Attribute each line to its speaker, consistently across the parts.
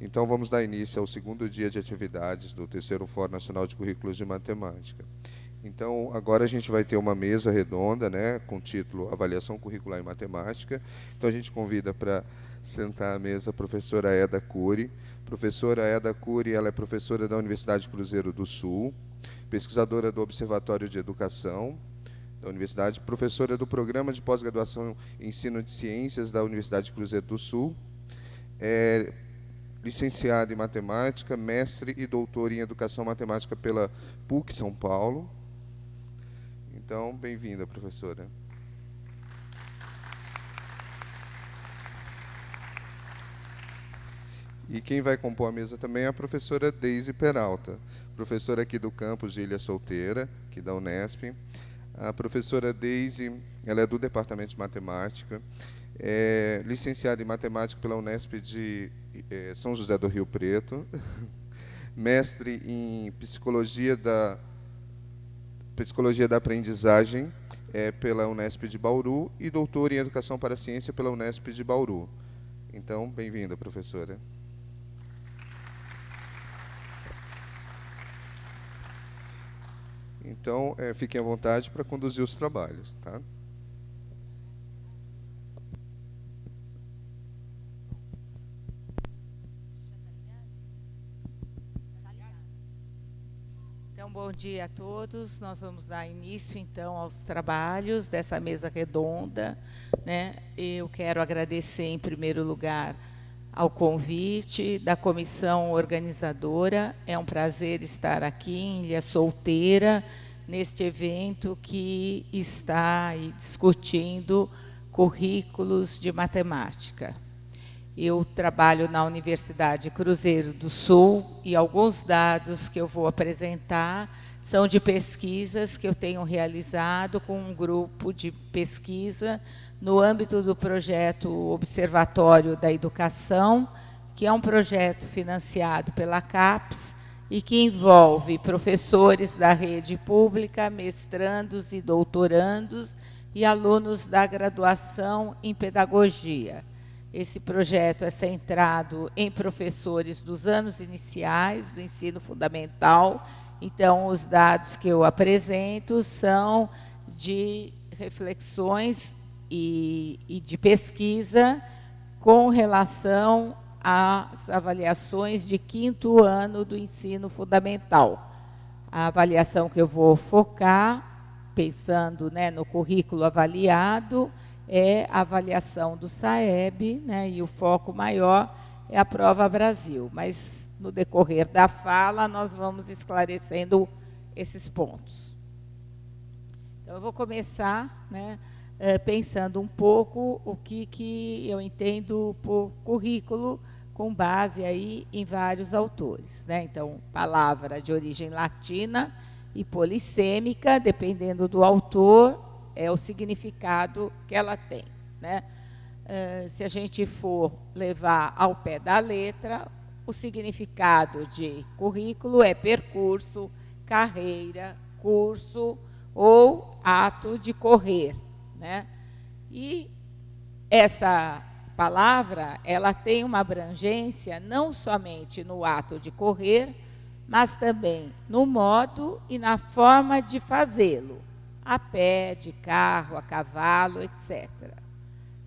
Speaker 1: Então, vamos dar início ao segundo dia de atividades do terceiro Fórum Nacional de Currículos de Matemática. Então, agora a gente vai ter uma mesa redonda, né, com o título Avaliação Curricular em Matemática. Então, a gente convida para sentar à mesa a professora Eda Cury. Professora Eda Cury, ela é professora da Universidade Cruzeiro do Sul, pesquisadora do Observatório de Educação da Universidade, professora do Programa de Pós-Graduação em Ensino de Ciências da Universidade Cruzeiro do Sul, licenciada em Matemática, mestre e doutora em Educação Matemática pela PUC São Paulo. Então, bem-vinda, professora. E quem vai compor a mesa também é a professora Deise Peralta, professora aqui do campus de Ilha Solteira, aqui da Unesp. A professora Deise, ela é do Departamento de Matemática, é licenciada em Matemática pela Unesp de São José do Rio Preto, mestre em Psicologia da Aprendizagem pela Unesp de Bauru e doutora em Educação para a Ciência pela Unesp de Bauru. Então, bem-vinda, professora. Então, fiquem à vontade para conduzir os trabalhos, tá?
Speaker 2: Então, bom dia a todos. Nós vamos dar início, então, aos trabalhos dessa mesa redonda, né? Eu quero agradecer, em primeiro lugar, ao convite da comissão organizadora. É um prazer estar aqui em Ilha Solteira, neste evento que está discutindo currículos de matemática. Eu trabalho na Universidade Cruzeiro do Sul e alguns dados que eu vou apresentar são de pesquisas que eu tenho realizado com um grupo de pesquisa no âmbito do projeto Observatório da Educação, que é um projeto financiado pela CAPES e que envolve professores da rede pública, mestrandos e doutorandos e alunos da graduação em pedagogia. Esse projeto é centrado em professores dos anos iniciais do ensino fundamental. Então, os dados que eu apresento são de reflexões e de pesquisa com relação às avaliações de 5º ano do ensino fundamental. A avaliação que eu vou focar, pensando, né, no currículo avaliado, é a avaliação do SAEB, né, e o foco maior é a Prova Brasil. Mas, no decorrer da fala, nós vamos esclarecendo esses pontos. Então, eu vou começar, né, pensando um pouco o que eu entendo por currículo, com base aí em vários autores, né? Então, palavra de origem latina e polissêmica, dependendo do autor, é o significado que ela tem, né? Se a gente for levar ao pé da letra, o significado de currículo é percurso, carreira, curso ou ato de correr, né? E essa palavra, ela tem uma abrangência não somente no ato de correr, mas também no modo e na forma de fazê-lo, a pé, de carro, a cavalo, etc.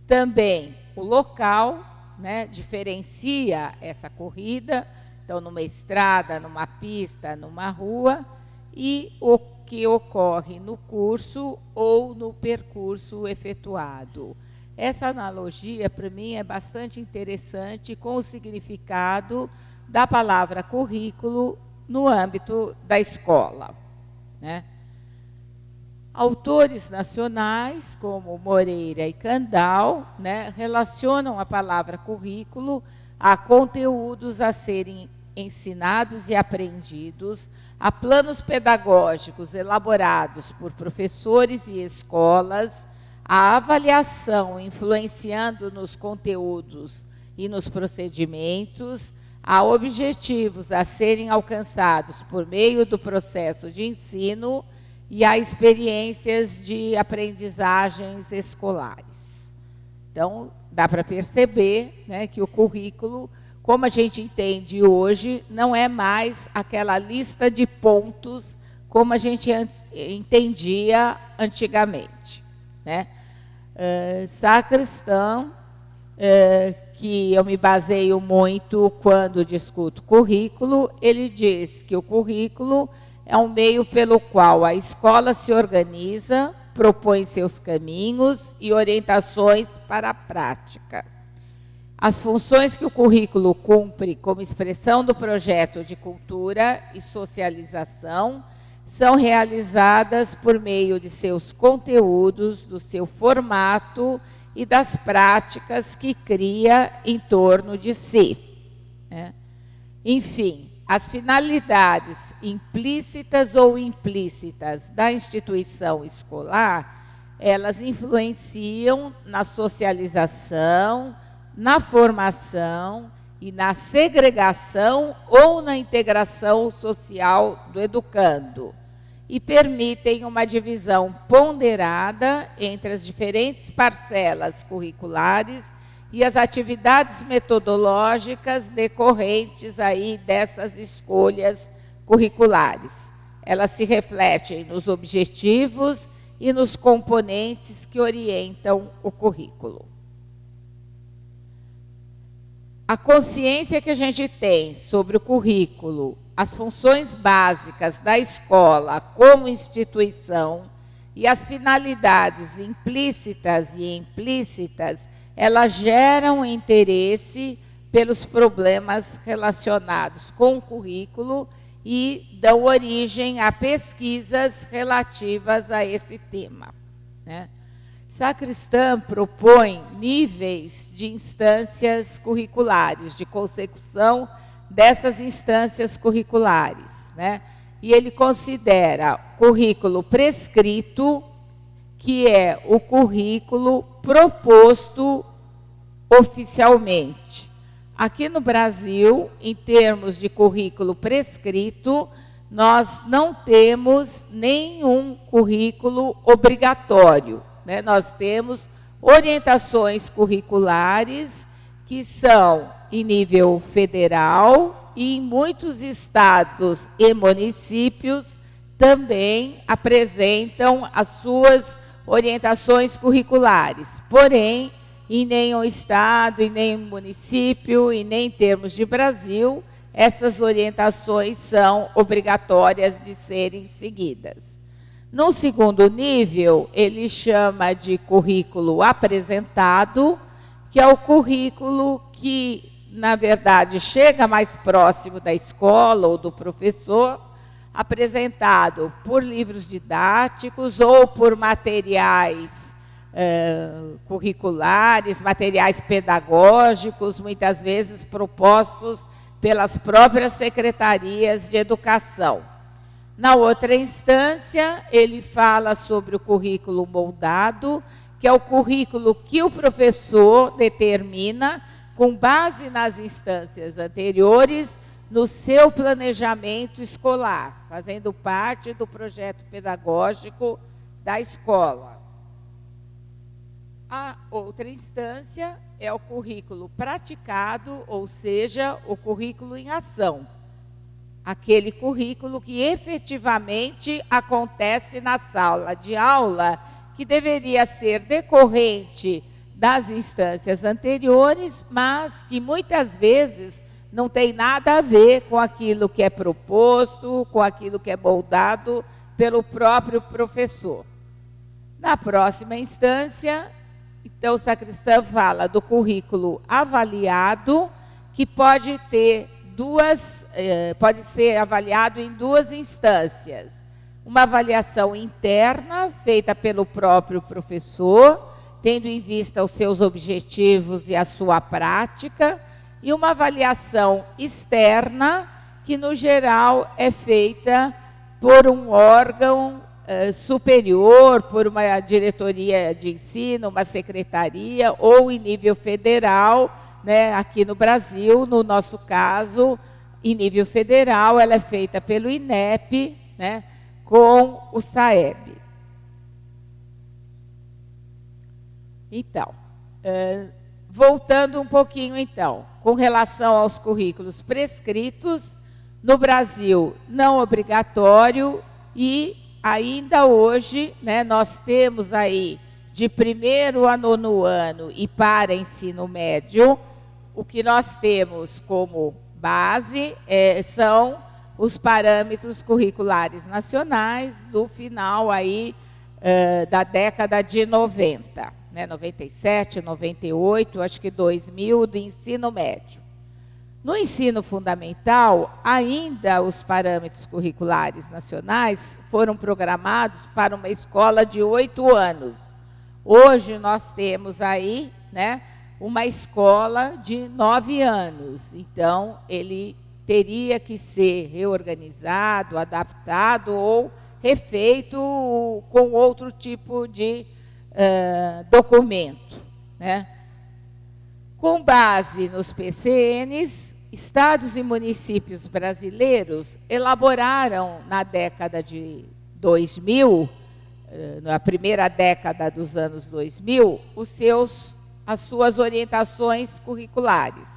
Speaker 2: Também o local, né, diferencia essa corrida, então numa estrada, numa pista, numa rua, e o que ocorre no curso ou no percurso efetuado. Essa analogia, para mim, é bastante interessante com o significado da palavra currículo no âmbito da escola, né? Autores nacionais, como Moreira e Candal, né, relacionam a palavra currículo a conteúdos a serem ensinados e aprendidos, a planos pedagógicos elaborados por professores e escolas, a avaliação influenciando nos conteúdos e nos procedimentos, a objetivos a serem alcançados por meio do processo de ensino e a experiências de aprendizagens escolares. Então, dá para perceber, né, que o currículo, como a gente entende hoje, não é mais aquela lista de pontos como a gente entendia antigamente, né? Sacristã, que eu me baseio muito quando discuto currículo, ele diz que o currículo é um meio pelo qual a escola se organiza, propõe seus caminhos e orientações para a prática. As funções que o currículo cumpre como expressão do projeto de cultura e socialização são realizadas por meio de seus conteúdos, do seu formato e das práticas que cria em torno de si, né? Enfim, as finalidades implícitas ou implícitas da instituição escolar, elas influenciam na socialização, na formação e na segregação ou na integração social do educando e permitem uma divisão ponderada entre as diferentes parcelas curriculares e as atividades metodológicas decorrentes aí dessas escolhas curriculares. Elas se refletem nos objetivos e nos componentes que orientam o currículo. A consciência que a gente tem sobre o currículo, as funções básicas da escola como instituição e as finalidades implícitas e implícitas, elas geram interesse pelos problemas relacionados com o currículo e dão origem a pesquisas relativas a esse tema, né? Sacristã propõe níveis de instâncias curriculares, de consecução dessas instâncias curriculares, né? E ele considera currículo prescrito, que é o currículo proposto oficialmente. Aqui no Brasil, em termos de currículo prescrito, nós não temos nenhum currículo obrigatório, né? Nós temos orientações curriculares que são em nível federal e em muitos estados e municípios também apresentam as suas orientações curriculares. Porém, em nenhum estado, em nenhum município e nem em termos de Brasil, essas orientações são obrigatórias de serem seguidas. No segundo nível, ele chama de currículo apresentado, que é o currículo que, na verdade, chega mais próximo da escola ou do professor, apresentado por livros didáticos ou por materiais curriculares, materiais pedagógicos, muitas vezes propostos pelas próprias secretarias de educação. Na outra instância, ele fala sobre o currículo moldado, que é o currículo que o professor determina, com base nas instâncias anteriores, no seu planejamento escolar, fazendo parte do projeto pedagógico da escola. A outra instância é o currículo praticado, ou seja, o currículo em ação. Aquele currículo que efetivamente acontece na sala de aula, que deveria ser decorrente das instâncias anteriores, mas que muitas vezes não tem nada a ver com aquilo que é proposto, com aquilo que é moldado pelo próprio professor. Na próxima instância, então, o Sacristã fala do currículo avaliado, que pode ser avaliado em duas instâncias. Uma avaliação interna, feita pelo próprio professor, tendo em vista os seus objetivos e a sua prática, e uma avaliação externa, que no geral é feita por um órgão superior, por uma diretoria de ensino, uma secretaria, ou em nível federal, né? Aqui no Brasil, no nosso caso, em nível federal, ela é feita pelo INEP, né? Com o SAEB. Então, voltando um pouquinho, então, com relação aos currículos prescritos, no Brasil, não obrigatório, e ainda hoje, né, nós temos aí, de 1º a 9º ano e para ensino médio, o que nós temos como base são os parâmetros curriculares nacionais do final aí, da década de 90, né, 97, 98, acho que 2000, do ensino médio. No ensino fundamental, ainda os parâmetros curriculares nacionais foram programados para uma escola de 8 anos. Hoje nós temos aí, né, uma escola de 9 anos. Então, ele teria que ser reorganizado, adaptado ou refeito com outro tipo de documento, né? Com base nos PCNs, estados e municípios brasileiros elaboraram na década de 2000, na primeira década dos anos 2000, as suas orientações curriculares.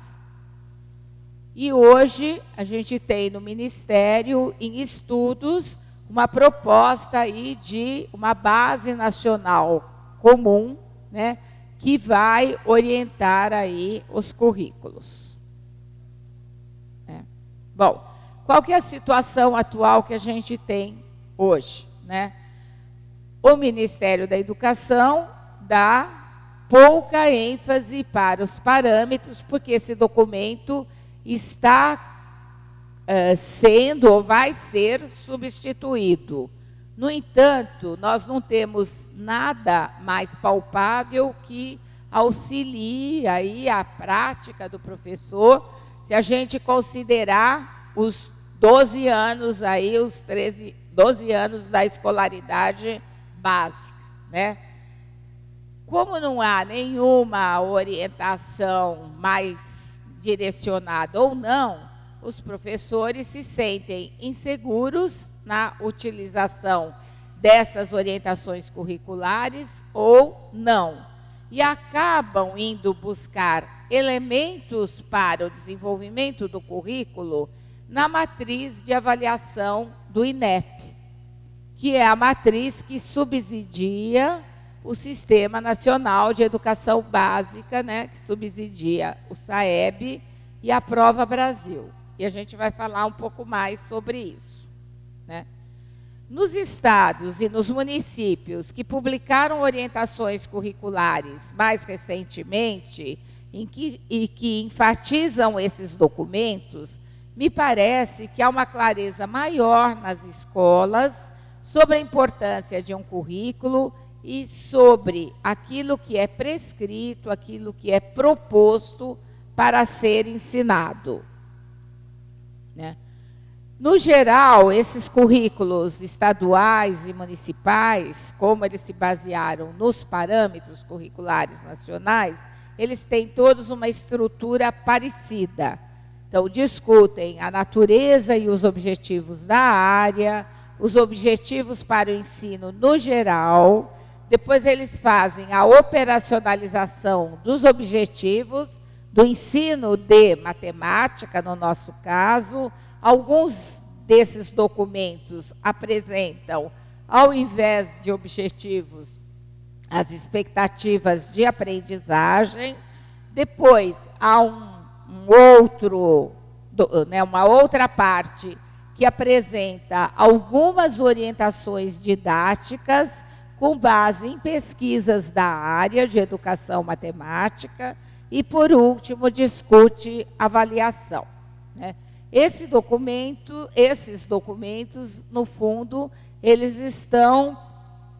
Speaker 2: E hoje a gente tem no Ministério, em estudos, uma proposta aí de uma base nacional comum, né, que vai orientar aí os currículos. Bom, qual que é a situação atual que a gente tem hoje, né? O Ministério da Educação dá pouca ênfase para os parâmetros, porque esse documento está sendo ou vai ser substituído. No entanto, nós não temos nada mais palpável que auxilie aí a prática do professor, se a gente considerar os 12 anos aí, os 12 anos da escolaridade básica, né? Como não há nenhuma orientação mais direcionada ou não, os professores se sentem inseguros na utilização dessas orientações curriculares ou não. E acabam indo buscar elementos para o desenvolvimento do currículo na matriz de avaliação do INEP, que é a matriz que subsidia o Sistema Nacional de Educação Básica, né, que subsidia o SAEB e a Prova Brasil. E a gente vai falar um pouco mais sobre isso, né? Nos estados e nos municípios que publicaram orientações curriculares mais recentemente e que enfatizam esses documentos, me parece que há uma clareza maior nas escolas sobre a importância de um currículo e sobre aquilo que é prescrito, aquilo que é proposto para ser ensinado, né? No geral, esses currículos estaduais e municipais, como eles se basearam nos parâmetros curriculares nacionais, eles têm todos uma estrutura parecida. Então, discutem a natureza e os objetivos da área, os objetivos para o ensino no geral, depois eles fazem a operacionalização dos objetivos do ensino de matemática, no nosso caso. Alguns desses documentos apresentam, ao invés de objetivos, as expectativas de aprendizagem. Depois, há uma outra parte que apresenta algumas orientações didáticas com base em pesquisas da área de educação matemática e, por último, discute avaliação, né? Esses documentos, no fundo, eles estão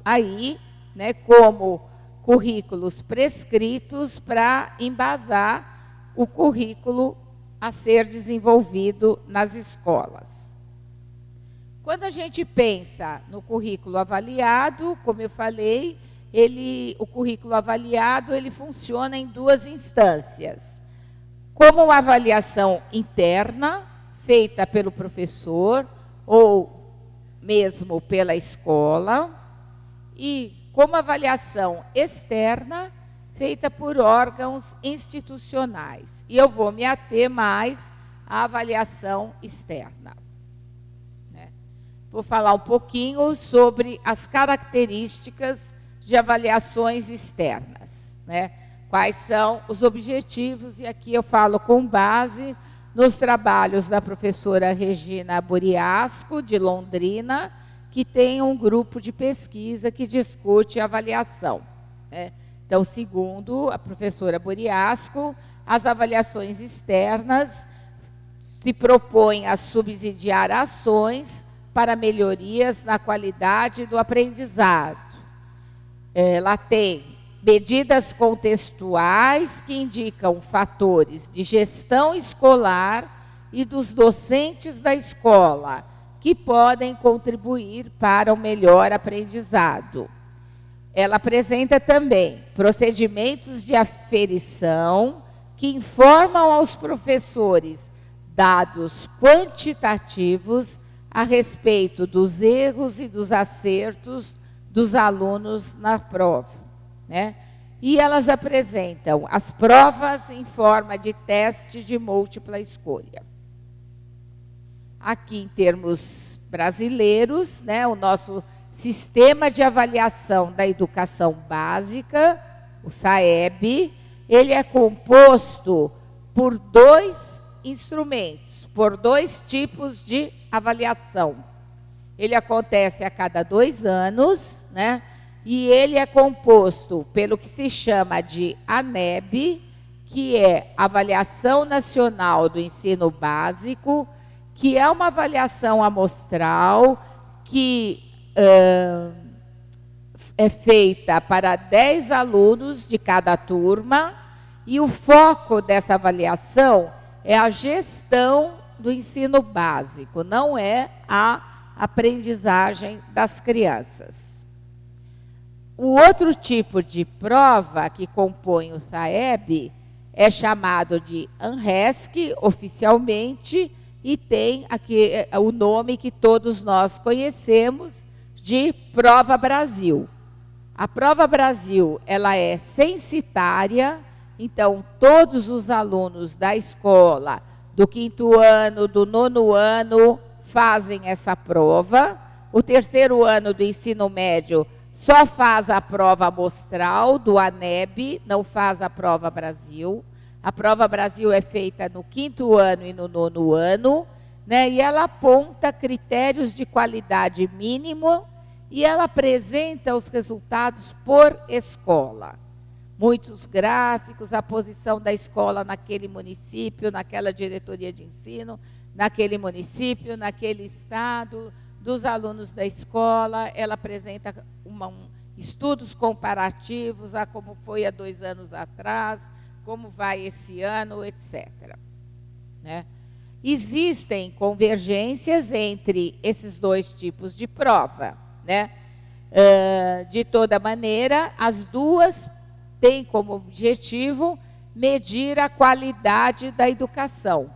Speaker 2: aí, né, como currículos prescritos para embasar o currículo a ser desenvolvido nas escolas. Quando a gente pensa no currículo avaliado, como eu falei, o currículo avaliado ele funciona em duas instâncias. Como uma avaliação interna, feita pelo professor ou mesmo pela escola, e como avaliação externa, feita por órgãos institucionais. E eu vou me ater mais à avaliação externa. Vou falar um pouquinho sobre as características de avaliações externas, né? Quais são os objetivos, e aqui eu falo com base nos trabalhos da professora Regina Buriasco, de Londrina, que tem um grupo de pesquisa que discute avaliação, né? Então, segundo a professora Buriasco, as avaliações externas se propõem a subsidiar ações para melhorias na qualidade do aprendizado. Ela tem medidas contextuais que indicam fatores de gestão escolar e dos docentes da escola, que podem contribuir para o melhor aprendizado. Ela apresenta também procedimentos de aferição que informam aos professores dados quantitativos a respeito dos erros e dos acertos dos alunos na prova, né? E elas apresentam as provas em forma de teste de múltipla escolha. Aqui, em termos brasileiros, né, o nosso Sistema de Avaliação da Educação Básica, o SAEB, ele é composto por 2 instrumentos, por 2 tipos de avaliação. Ele acontece a cada 2 anos, né? E ele é composto pelo que se chama de ANEB, que é Avaliação Nacional do Ensino Básico, que é uma avaliação amostral que é feita para 10 alunos de cada turma, e o foco dessa avaliação é a gestão do ensino básico, não é a aprendizagem das crianças. O outro tipo de prova que compõe o SAEB é chamado de ANRESC, oficialmente, e tem aqui o nome que todos nós conhecemos de Prova Brasil. A Prova Brasil, ela é censitária, então todos os alunos da escola, do 5º ano, do 9º ano, fazem essa prova. O 3º ano do ensino médio só faz a prova amostral do ANEB, não faz a Prova Brasil. A Prova Brasil é feita no 5º ano e no 9º ano, né? E ela aponta critérios de qualidade mínimo e ela apresenta os resultados por escola. Muitos gráficos, a posição da escola naquele município, naquela diretoria de ensino, naquele município, naquele estado, dos alunos da escola. Ela apresenta estudos comparativos a como foi há 2 anos atrás, como vai esse ano, etc. Né? Existem convergências entre esses 2 tipos de prova, né? De toda maneira, as duas têm como objetivo medir a qualidade da educação.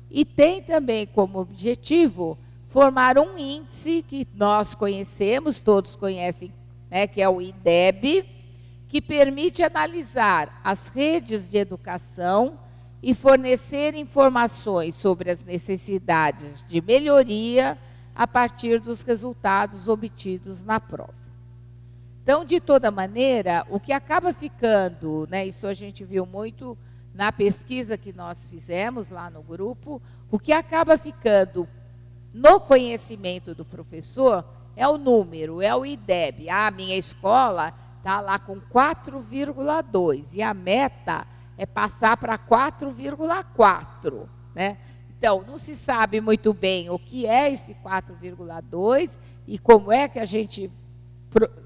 Speaker 2: E tem também como objetivo formar um índice que nós conhecemos, todos conhecem, né, que é o IDEB, que permite analisar as redes de educação e fornecer informações sobre as necessidades de melhoria a partir dos resultados obtidos na prova. Então, de toda maneira, o que acaba ficando, né, isso a gente viu muito na pesquisa que nós fizemos lá no grupo, o que acaba ficando no conhecimento do professor é o número, é o IDEB. A minha escola está lá com 4,2 e a meta é passar para 4,4, né? Então, não se sabe muito bem o que é esse 4,2 e como é que a gente,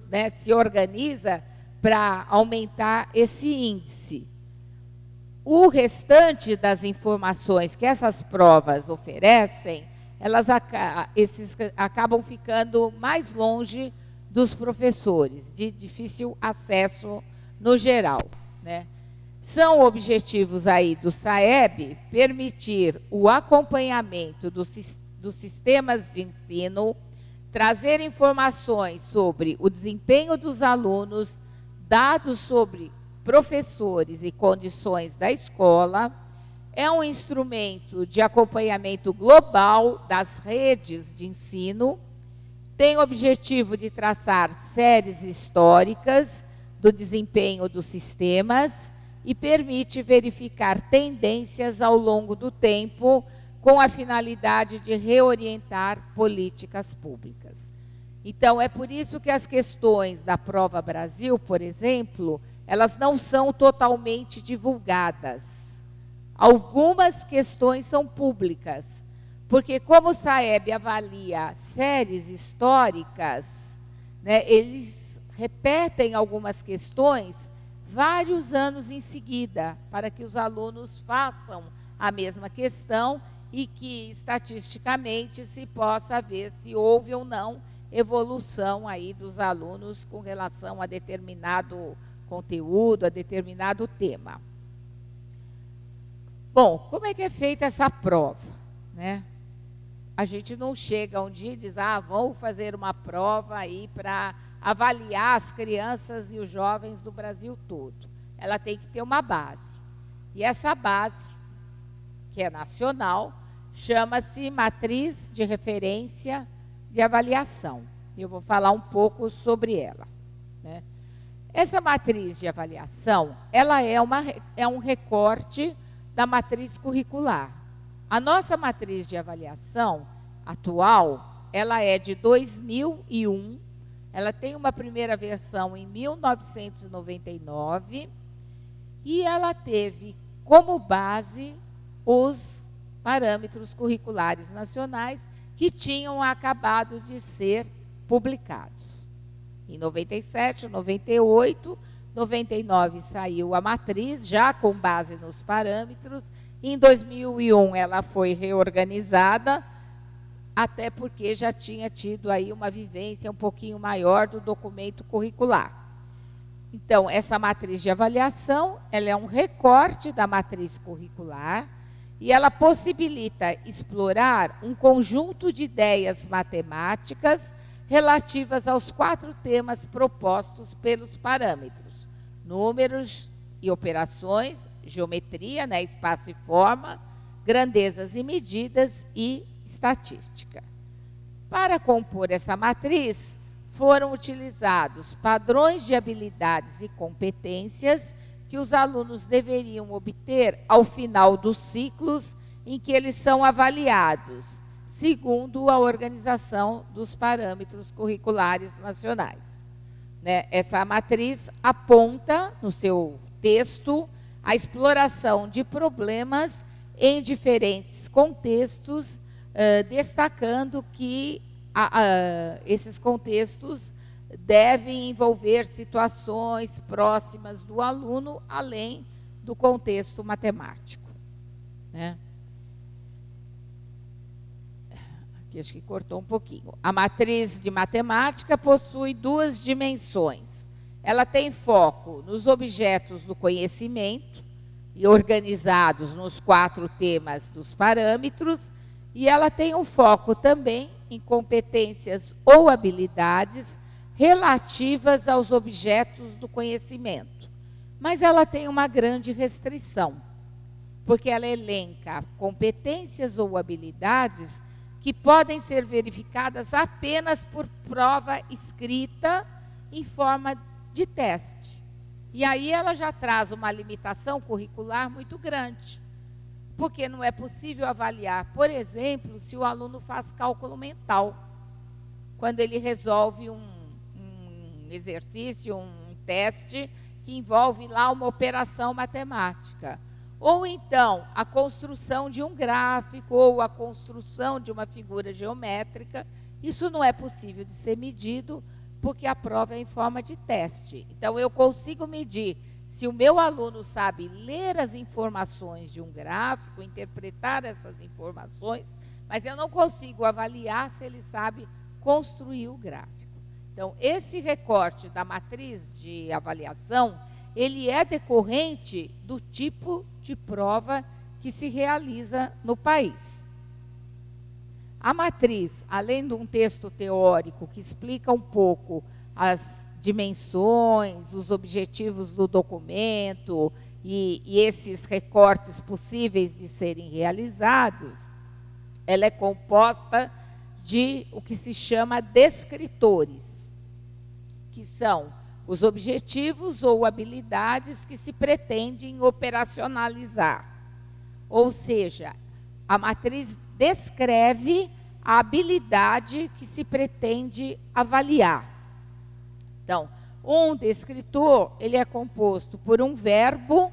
Speaker 2: né, se organiza para aumentar esse índice. O restante das informações que essas provas oferecem, elas acabam ficando mais longe dos professores, de difícil acesso no geral, né? São objetivos aí do SAEB permitir o acompanhamento dos sistemas de ensino, trazer informações sobre o desempenho dos alunos, dados sobre professores e condições da escola, é um instrumento de acompanhamento global das redes de ensino, tem o objetivo de traçar séries históricas do desempenho dos sistemas e permite verificar tendências ao longo do tempo com a finalidade de reorientar políticas públicas. Então, é por isso que as questões da Prova Brasil, por exemplo, elas não são totalmente divulgadas. Algumas questões são públicas, porque como o SAEB avalia séries históricas, né, eles repetem algumas questões vários anos em seguida, para que os alunos façam a mesma questão e que, estatisticamente, se possa ver se houve ou não evolução aí dos alunos com relação a determinado conteúdo, a determinado tema. Bom, como é que é feita essa prova, né? A gente não chega um dia e diz, vamos fazer uma prova aí para avaliar as crianças e os jovens do Brasil todo. Ela tem que ter uma base. E essa base, que é nacional, chama-se Matriz de Referência de Avaliação. Eu vou falar um pouco sobre ela, né? Essa matriz de avaliação, ela é um recorte da matriz curricular. A nossa matriz de avaliação atual, ela é de 2001, ela tem uma primeira versão em 1999 e ela teve como base os parâmetros curriculares nacionais que tinham acabado de ser publicados. Em 97, 98, 99 saiu a matriz, já com base nos parâmetros. Em 2001 ela foi reorganizada, até porque já tinha tido aí uma vivência um pouquinho maior do documento curricular. Então, essa matriz de avaliação, ela é um recorte da matriz curricular e ela possibilita explorar um conjunto de ideias matemáticas relativas aos 4 temas propostos pelos parâmetros: números e operações, geometria, né, espaço e forma, grandezas e medidas e estatística. Para compor essa matriz, foram utilizados padrões de habilidades e competências que os alunos deveriam obter ao final dos ciclos em que eles são avaliados, segundo a organização dos parâmetros curriculares nacionais, né? Essa matriz aponta, no seu texto, a exploração de problemas em diferentes contextos, destacando que esses contextos devem envolver situações próximas do aluno, além do contexto matemático, né? Aqui acho que cortou um pouquinho. A matriz de matemática possui 2 dimensões. Ela tem foco nos objetos do conhecimento, e organizados nos 4 temas dos parâmetros, e ela tem um foco também em competências ou habilidades relativas aos objetos do conhecimento. Mas ela tem uma grande restrição, porque ela elenca competências ou habilidades que podem ser verificadas apenas por prova escrita em forma de teste. E aí ela já traz uma limitação curricular muito grande, porque não é possível avaliar, por exemplo, se o aluno faz cálculo mental, quando ele resolve um exercício, um teste que envolve lá uma operação matemática. Ou então, a construção de um gráfico ou a construção de uma figura geométrica. Isso não é possível de ser medido, porque a prova é em forma de teste. Então, eu consigo medir se o meu aluno sabe ler as informações de um gráfico, interpretar essas informações, mas eu não consigo avaliar se ele sabe construir o gráfico. Então, esse recorte da matriz de avaliação, ele é decorrente do tipo de prova que se realiza no país. A matriz, além de um texto teórico que explica um pouco as dimensões, os objetivos do documento e esses recortes possíveis de serem realizados, ela é composta de o que se chama descritores, que são os objetivos ou habilidades que se pretendem operacionalizar. Ou seja, a matriz descreve a habilidade que se pretende avaliar. Então, um descritor, ele é composto por um verbo,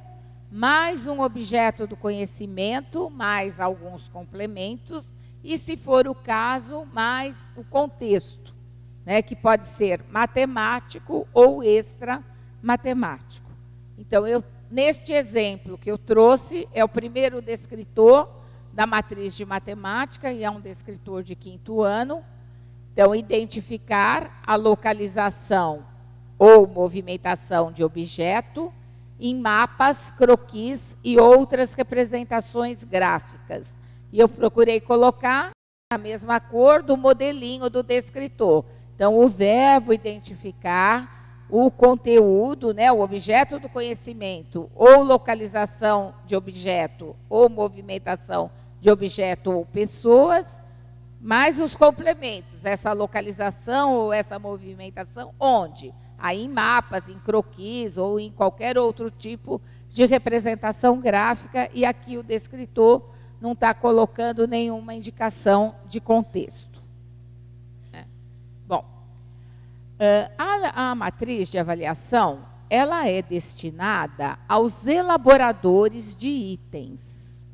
Speaker 2: mais um objeto do conhecimento, mais alguns complementos, e, se for o caso, mais o contexto, né, que pode ser matemático ou extra-matemático. Então, neste exemplo que eu trouxe, é o primeiro descritor da matriz de matemática, e é um descritor de 5º ano. Então, identificar a localização ou movimentação de objeto em mapas, croquis e outras representações gráficas. E eu procurei colocar na mesma cor do modelinho do descritor. Então, o verbo identificar, o conteúdo, né, o objeto do conhecimento, ou localização de objeto, ou movimentação de objeto ou pessoas, mais os complementos, essa localização ou essa movimentação, onde? Aí em mapas, em croquis ou em qualquer outro tipo de representação gráfica, e aqui o descritor não está colocando nenhuma indicação de contexto. Bom, a matriz de avaliação, ela é destinada aos elaboradores de itens.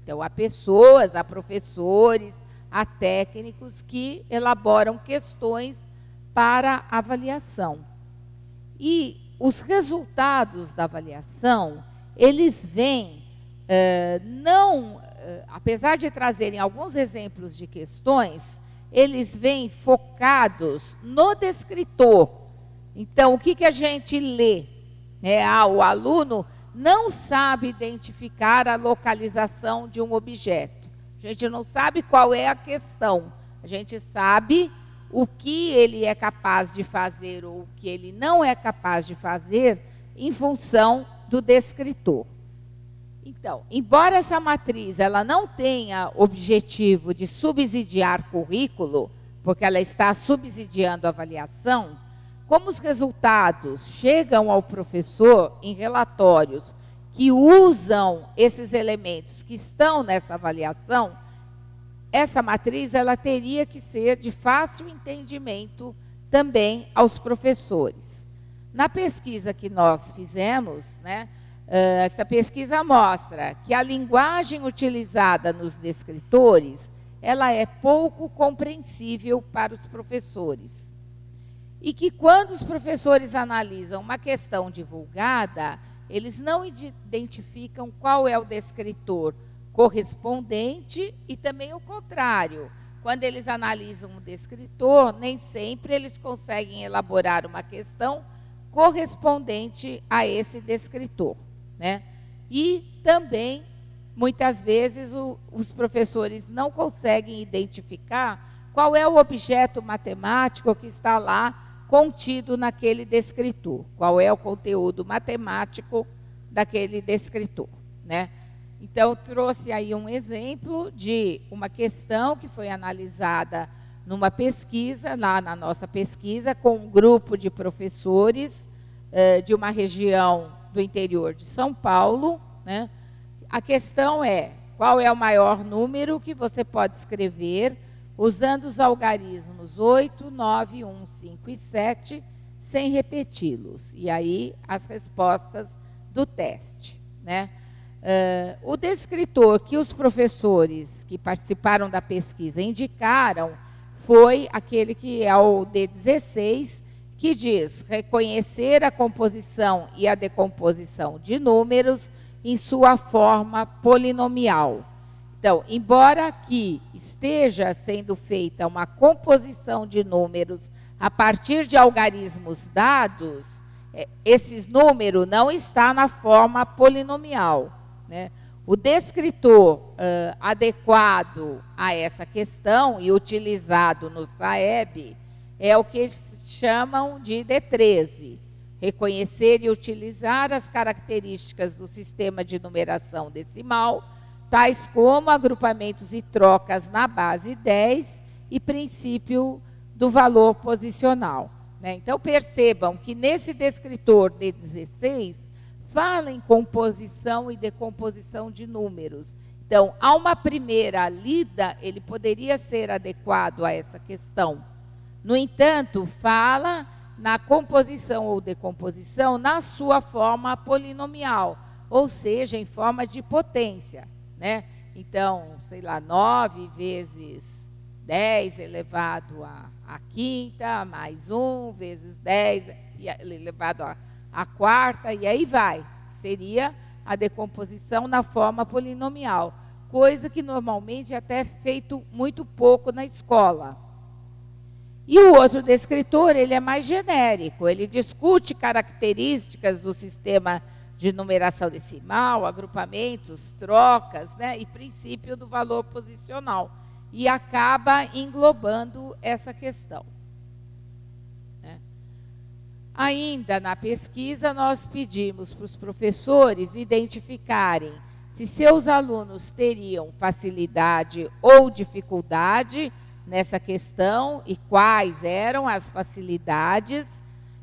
Speaker 2: Então, a pessoas, a professores, a técnicos que elaboram questões para avaliação. E os resultados da avaliação, eles vêm, apesar de trazerem alguns exemplos de questões, eles vêm focados no descritor. Então, o que a gente lê? O aluno não sabe identificar a localização de um objeto. A gente não sabe qual é a questão. A gente sabe o que ele é capaz de fazer ou o que ele não é capaz de fazer em função do descritor. Então, embora essa matriz ela não tenha objetivo de subsidiar currículo, porque ela está subsidiando a avaliação, como os resultados chegam ao professor em relatórios que usam esses elementos que estão nessa avaliação, essa matriz ela teria que ser de fácil entendimento também aos professores. Na pesquisa que nós fizemos, essa pesquisa mostra que a linguagem utilizada nos descritores, ela é pouco compreensível para os professores. E que quando os professores analisam uma questão divulgada, eles não identificam qual é o descritor correspondente e também o contrário. Quando eles analisam o descritor, nem sempre eles conseguem elaborar uma questão correspondente a esse descritor. E também, muitas vezes, os professores não conseguem identificar qual é o objeto matemático que está lá contido naquele descritor, qual é o conteúdo matemático daquele descritor. Então, trouxe aí um exemplo de uma questão que foi analisada numa pesquisa, lá na nossa pesquisa, com um grupo de professores de uma região do interior de São Paulo. A questão é, qual é o maior número que você pode escrever usando os algarismos 8, 9, 1, 5 e 7, sem repeti-los? E aí, as respostas do teste. O descritor que os professores que participaram da pesquisa indicaram foi aquele que é o D16, que diz reconhecer a composição e a decomposição de números em sua forma polinomial. Então, embora aqui esteja sendo feita uma composição de números a partir de algarismos dados, esse número não está na forma polinomial. O descritor adequado a essa questão e utilizado no SAEB é o que eles chamam de D13, reconhecer e utilizar as características do sistema de numeração decimal, tais como agrupamentos e trocas na base 10 e princípio do valor posicional. Então, percebam que nesse descritor D16, fala em composição e decomposição de números. Então, a uma primeira lida, ele poderia ser adequado a essa questão. No entanto, fala na composição ou decomposição na sua forma polinomial, ou seja, em forma de potência. Então, sei lá, 9 vezes 10 elevado à quinta, mais 1 vezes 10 elevado à quarta, e aí vai. Seria a decomposição na forma polinomial, coisa que normalmente é até feito muito pouco na escola. E o outro descritor, ele é mais genérico, ele discute características do sistema de numeração decimal, agrupamentos, trocas, e princípio do valor posicional, e acaba englobando essa questão. Ainda na pesquisa, nós pedimos para os professores identificarem se seus alunos teriam facilidade ou dificuldade nessa questão e quais eram as facilidades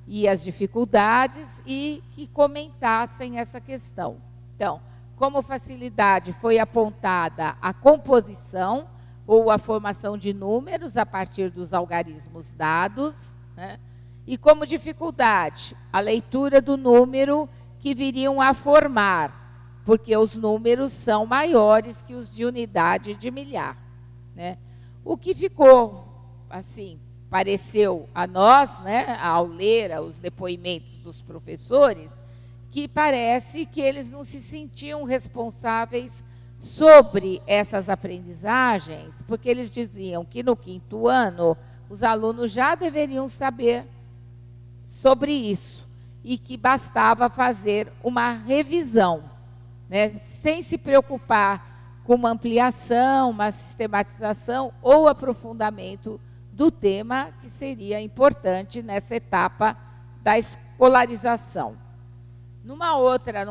Speaker 2: e as dificuldades e que comentassem essa questão. Então, como facilidade foi apontada a composição ou a formação de números a partir dos algarismos dados, e como dificuldade, a leitura do número que viriam a formar, porque os números são maiores que os de unidade de milhar. O que ficou, assim, pareceu a nós, ao ler os depoimentos dos professores, que parece que eles não se sentiam responsáveis sobre essas aprendizagens, porque eles diziam que no 5º ano os alunos já deveriam saber sobre isso e que bastava fazer uma revisão, sem se preocupar com uma ampliação, uma sistematização ou aprofundamento do tema que seria importante nessa etapa da escolarização. Numa outra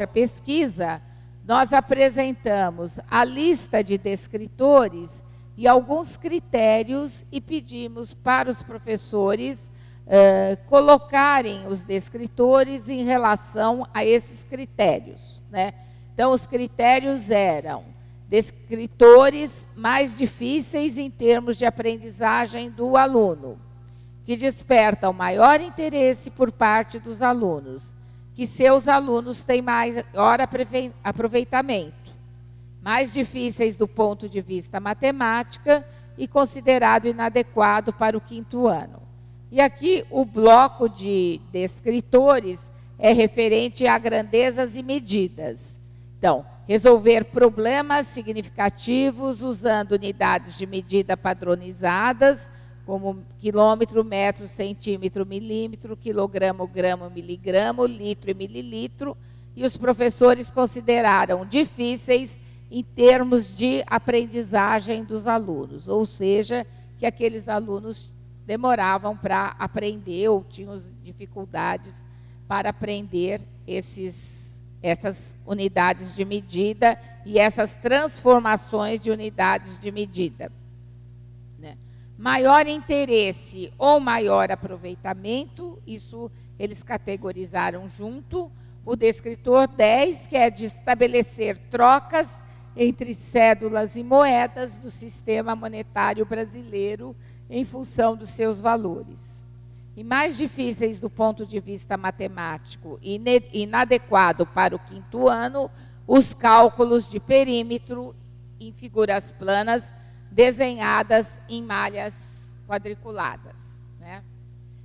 Speaker 2: pesquisa, nós apresentamos a lista de descritores e alguns critérios e pedimos para os professores colocarem os descritores em relação a esses critérios. Então, os critérios eram descritores mais difíceis em termos de aprendizagem do aluno, que despertam maior interesse por parte dos alunos, que seus alunos têm maior aproveitamento, mais difíceis do ponto de vista matemática e considerado inadequado para o 5º ano. E aqui o bloco de descritores é referente a grandezas e medidas. Então, resolver problemas significativos usando unidades de medida padronizadas, como quilômetro, metro, centímetro, milímetro, quilograma, grama, miligrama, litro e mililitro, e os professores consideraram difíceis em termos de aprendizagem dos alunos, ou seja, que aqueles alunos demoravam para aprender ou tinham dificuldades para aprender essas unidades de medida e essas transformações de unidades de medida. Maior interesse ou maior aproveitamento, isso eles categorizaram junto. O descritor 10, que é de estabelecer trocas entre cédulas e moedas do sistema monetário brasileiro em função dos seus valores. E mais difíceis do ponto de vista matemático e inadequado para o 5º ano, os cálculos de perímetro em figuras planas desenhadas em malhas quadriculadas.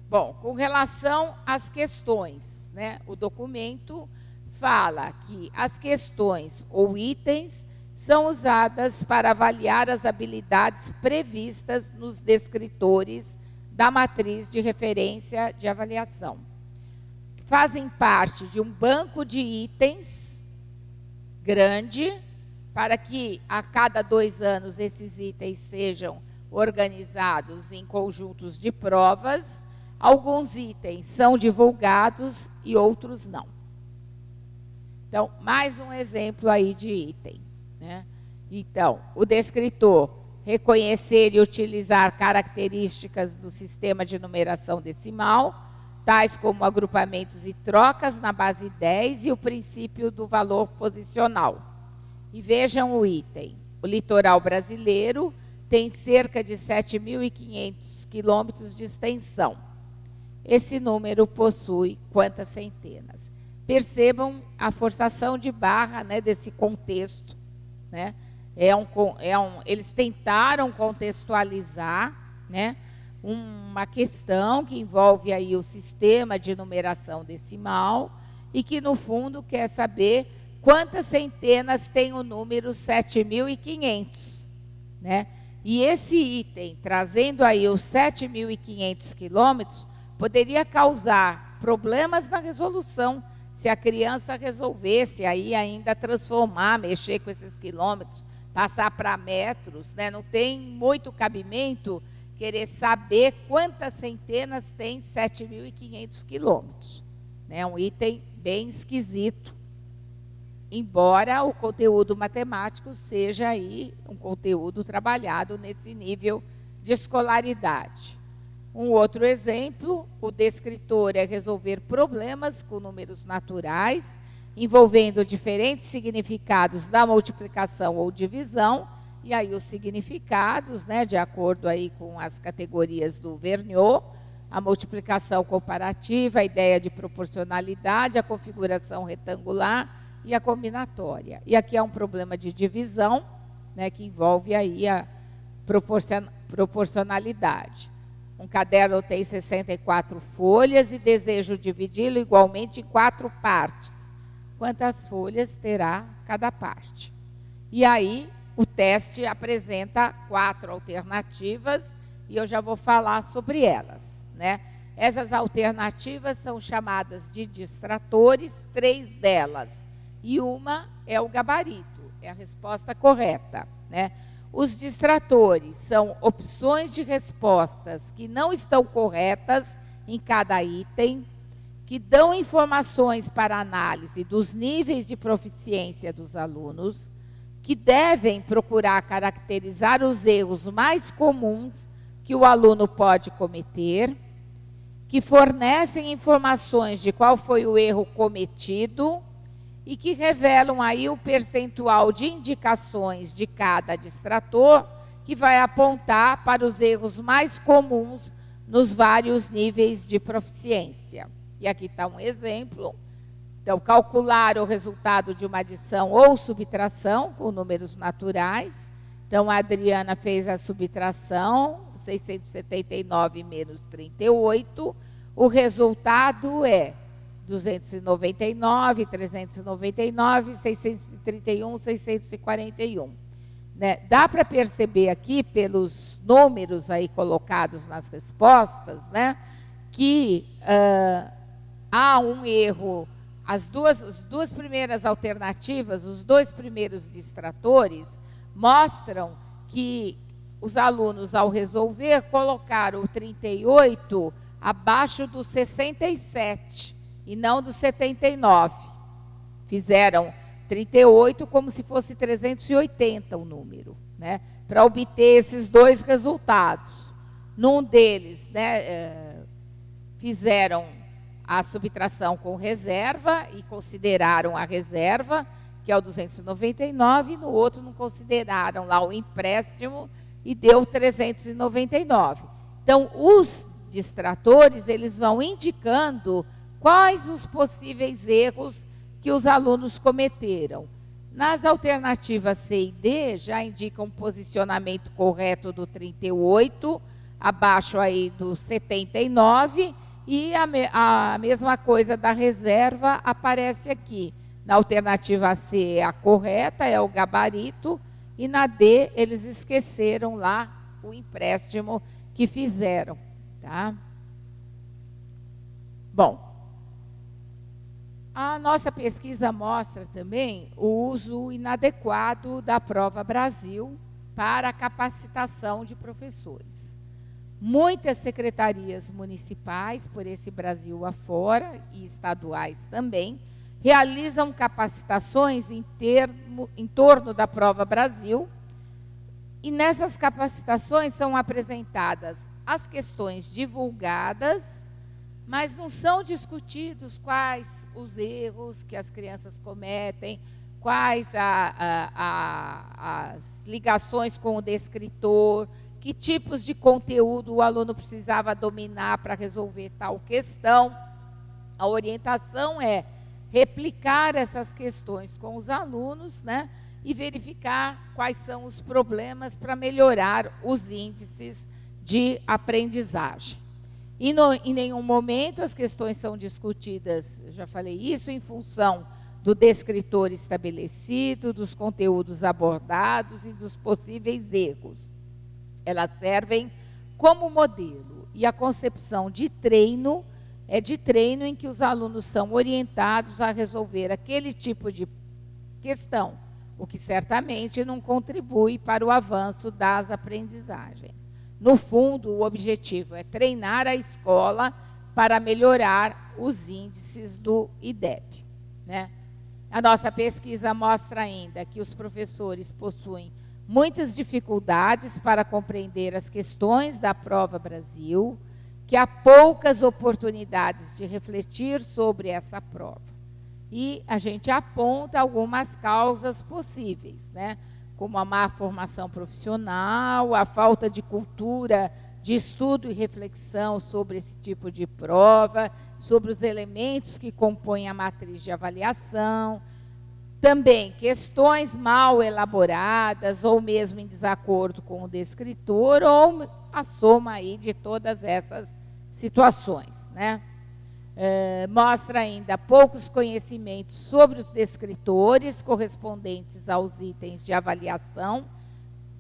Speaker 2: Bom, com relação às questões, o documento fala que as questões ou itens são usadas para avaliar as habilidades previstas nos descritores da matriz de referência de avaliação. Fazem parte de um banco de itens grande, para que a cada 2 anos esses itens sejam organizados em conjuntos de provas, alguns itens são divulgados e outros não. Então, mais um exemplo aí de item, né? Então, o descritor reconhecer e utilizar características do sistema de numeração decimal, tais como agrupamentos e trocas na base 10 e o princípio do valor posicional. E vejam o item. O litoral brasileiro tem cerca de 7.500 quilômetros de extensão. Esse número possui quantas centenas? Percebam a forçação de barra, né, desse contexto, né? Eles tentaram contextualizar, né, uma questão que envolve aí o sistema de numeração decimal e que, no fundo, quer saber quantas centenas tem o número 7.500, né? E esse item, trazendo aí os 7.500 quilômetros, poderia causar problemas na resolução, se a criança resolvesse aí ainda transformar, mexer com esses quilômetros, passar para metros, né? Não tem muito cabimento querer saber quantas centenas tem 7.500 quilômetros. É um item bem esquisito, embora o conteúdo matemático seja aí um conteúdo trabalhado nesse nível de escolaridade. Um outro exemplo, o descritor é resolver problemas com números naturais, envolvendo diferentes significados da multiplicação ou divisão, e aí os significados, né, de acordo aí com as categorias do Vergniaud, a multiplicação comparativa, a ideia de proporcionalidade, a configuração retangular e a combinatória. E aqui é um problema de divisão, né, que envolve aí a proporcionalidade. Um caderno tem 64 folhas e desejo dividi-lo igualmente em 4 partes. Quantas folhas terá cada parte? E aí, o teste apresenta 4 alternativas e eu já vou falar sobre elas, né? Essas alternativas são chamadas de distratores, 3 delas, e uma é o gabarito, é a resposta correta, né? Os distratores são opções de respostas que não estão corretas em cada item, que dão informações para análise dos níveis de proficiência dos alunos, que devem procurar caracterizar os erros mais comuns que o aluno pode cometer, que fornecem informações de qual foi o erro cometido e que revelam aí o percentual de indicações de cada distrator que vai apontar para os erros mais comuns nos vários níveis de proficiência. E aqui está um exemplo. Então, calcular o resultado de uma adição ou subtração com números naturais. Então, a Adriana fez a subtração, 679 menos 38. O resultado é 299, 399, 631, 641. Né? Dá para perceber aqui, pelos números aí colocados nas respostas, né, que há um erro. As duas primeiras alternativas, os 2 primeiros distratores, mostram que os alunos, ao resolver, colocaram o 38 abaixo do 67 e não do 79. Fizeram 38 como se fosse 380 o número, né, para obter esses 2 resultados. Num deles, né, fizeram a subtração com reserva e consideraram a reserva, que é o 299, e no outro não consideraram lá o empréstimo e deu 399. Então, os distratores, eles vão indicando quais os possíveis erros que os alunos cometeram. Nas alternativas C e D, já indicam um posicionamento correto do 38, abaixo aí do 79, e a mesma coisa da reserva aparece aqui. Na alternativa C é a correta, é o gabarito, e na D eles esqueceram lá o empréstimo que fizeram. Tá? Bom, a nossa pesquisa mostra também o uso inadequado da Prova Brasil, para a capacitação de professores. Muitas secretarias municipais, por esse Brasil afora, e estaduais também, realizam capacitações em torno da Prova Brasil, e nessas capacitações são apresentadas as questões divulgadas, mas não são discutidos quais os erros que as crianças cometem, quais as ligações com o descritor, que tipos de conteúdo o aluno precisava dominar para resolver tal questão. A orientação é replicar essas questões com os alunos, né, e verificar quais são os problemas para melhorar os índices de aprendizagem. E em nenhum momento as questões são discutidas, eu já falei isso, em função do descritor estabelecido, dos conteúdos abordados e dos possíveis erros. Elas servem como modelo, e a concepção de treino é de treino em que os alunos são orientados a resolver aquele tipo de questão, o que certamente não contribui para o avanço das aprendizagens. No fundo, o objetivo é treinar a escola para melhorar os índices do IDEB, né? A nossa pesquisa mostra ainda que os professores possuem muitas dificuldades para compreender as questões da Prova Brasil, que há poucas oportunidades de refletir sobre essa prova. E a gente aponta algumas causas possíveis, né? Como a má formação profissional, a falta de cultura de estudo e reflexão sobre esse tipo de prova, sobre os elementos que compõem a matriz de avaliação, também questões mal elaboradas ou mesmo em desacordo com o descritor, ou a soma aí de todas essas situações, né? Mostra ainda poucos conhecimentos sobre os descritores correspondentes aos itens de avaliação,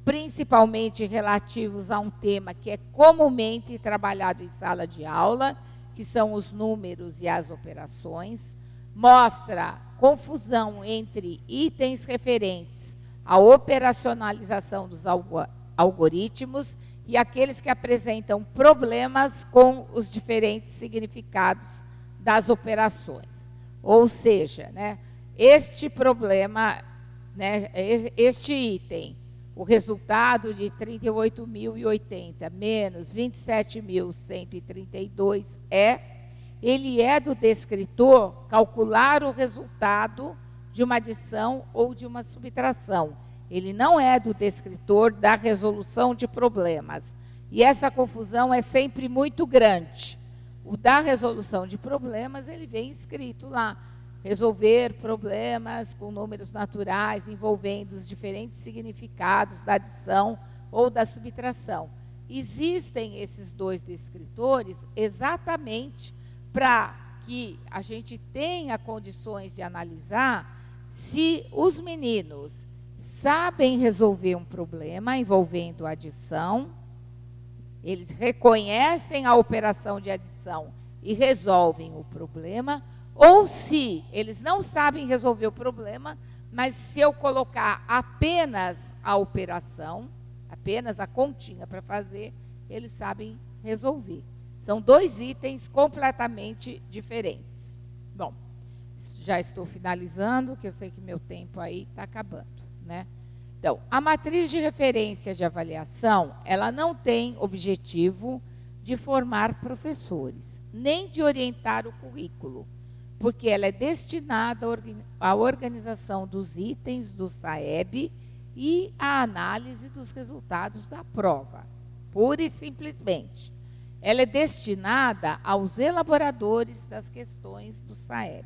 Speaker 2: principalmente relativos a um tema que é comumente trabalhado em sala de aula, que são os números e as operações. Mostra confusão entre itens referentes à operacionalização dos algoritmos e aqueles que apresentam problemas com os diferentes significados das operações. Ou seja, né, este problema, né, este item, o resultado de 38.080 menos 27.132 ele é do descritor calcular o resultado de uma adição ou de uma subtração. Ele não é do descritor da resolução de problemas. E essa confusão é sempre muito grande. O da resolução de problemas, ele vem escrito lá. Resolver problemas com números naturais envolvendo os diferentes significados da adição ou da subtração. Existem esses dois descritores exatamente para que a gente tenha condições de analisar se os meninos sabem resolver um problema envolvendo adição, eles reconhecem a operação de adição e resolvem o problema, ou se eles não sabem resolver o problema, mas se eu colocar apenas a operação, apenas a continha para fazer, eles sabem resolver. São dois itens completamente diferentes. Bom, já estou finalizando, que eu sei que meu tempo aí está acabando, né? Então, a matriz de referência de avaliação, ela não tem objetivo de formar professores, nem de orientar o currículo, porque ela é destinada à organização dos itens do SAEB e à análise dos resultados da prova, pura e simplesmente. Ela é destinada aos elaboradores das questões do SAEB,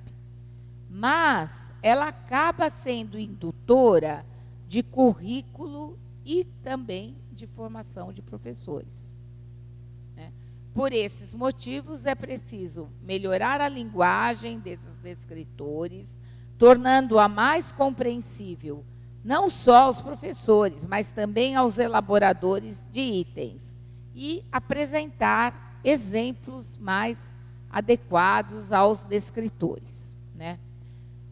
Speaker 2: mas ela acaba sendo indutora de currículo e também de formação de professores, né? Por esses motivos, é preciso melhorar a linguagem desses descritores, tornando-a mais compreensível, não só aos professores, mas também aos elaboradores de itens, e apresentar exemplos mais adequados aos descritores, né?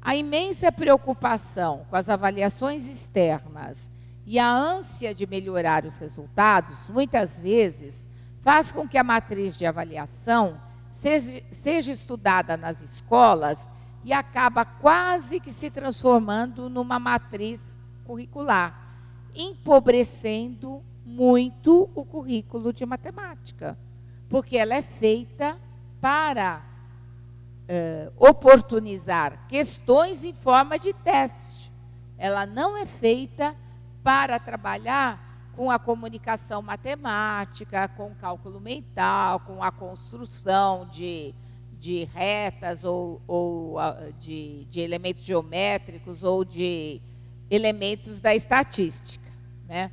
Speaker 2: A imensa preocupação com as avaliações externas E a ânsia de melhorar os resultados, muitas vezes, faz com que a matriz de avaliação seja estudada nas escolas e acaba quase que se transformando numa matriz curricular, empobrecendo muito o currículo de matemática, porque ela é feita para oportunizar questões em forma de teste. Ela não é feita para trabalhar com a comunicação matemática, com o cálculo mental, com a construção de retas ou de elementos geométricos ou de elementos da estatística, né?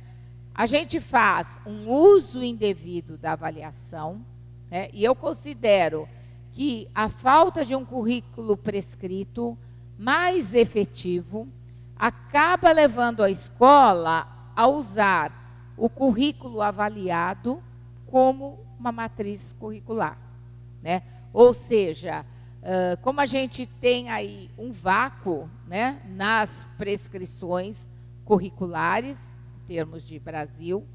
Speaker 2: A gente faz um uso indevido da avaliação, né? E eu considero que a falta de um currículo prescrito mais efetivo acaba levando a escola a usar o currículo avaliado como uma matriz curricular, né? Ou seja, como a gente tem aí um vácuo, né, nas prescrições curriculares, em termos de Brasil,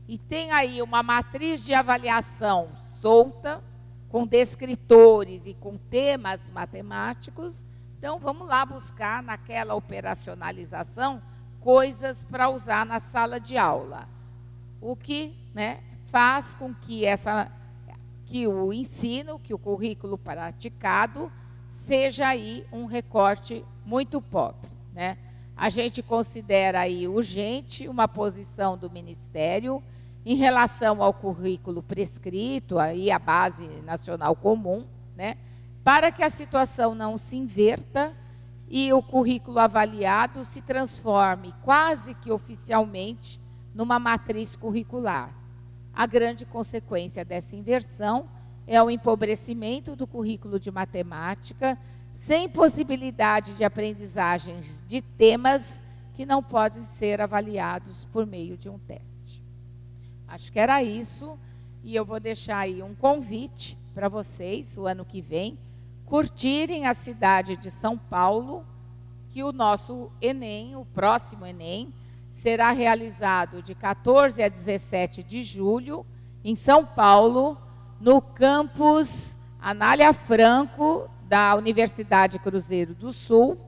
Speaker 2: e tem aí uma matriz de avaliação solta, com descritores e com temas matemáticos, então vamos lá buscar naquela operacionalização coisas para usar na sala de aula, o que, né, faz com que o ensino, que o currículo praticado, seja aí um recorte muito pobre, né? A gente considera aí urgente uma posição do Ministério em relação ao currículo prescrito, aí a base nacional comum, né, para que a situação não se inverta e o currículo avaliado se transforme quase que oficialmente numa matriz curricular. A grande consequência dessa inversão é o empobrecimento do currículo de matemática, sem possibilidade de aprendizagens de temas que não podem ser avaliados por meio de um teste. Acho que era isso, e eu vou deixar aí um convite para vocês, o ano que vem, curtirem a cidade de São Paulo, que o nosso Enem, o próximo Enem, será realizado de 14 a 17 de julho, em São Paulo, no campus Anália Franco, da Universidade Cruzeiro do Sul,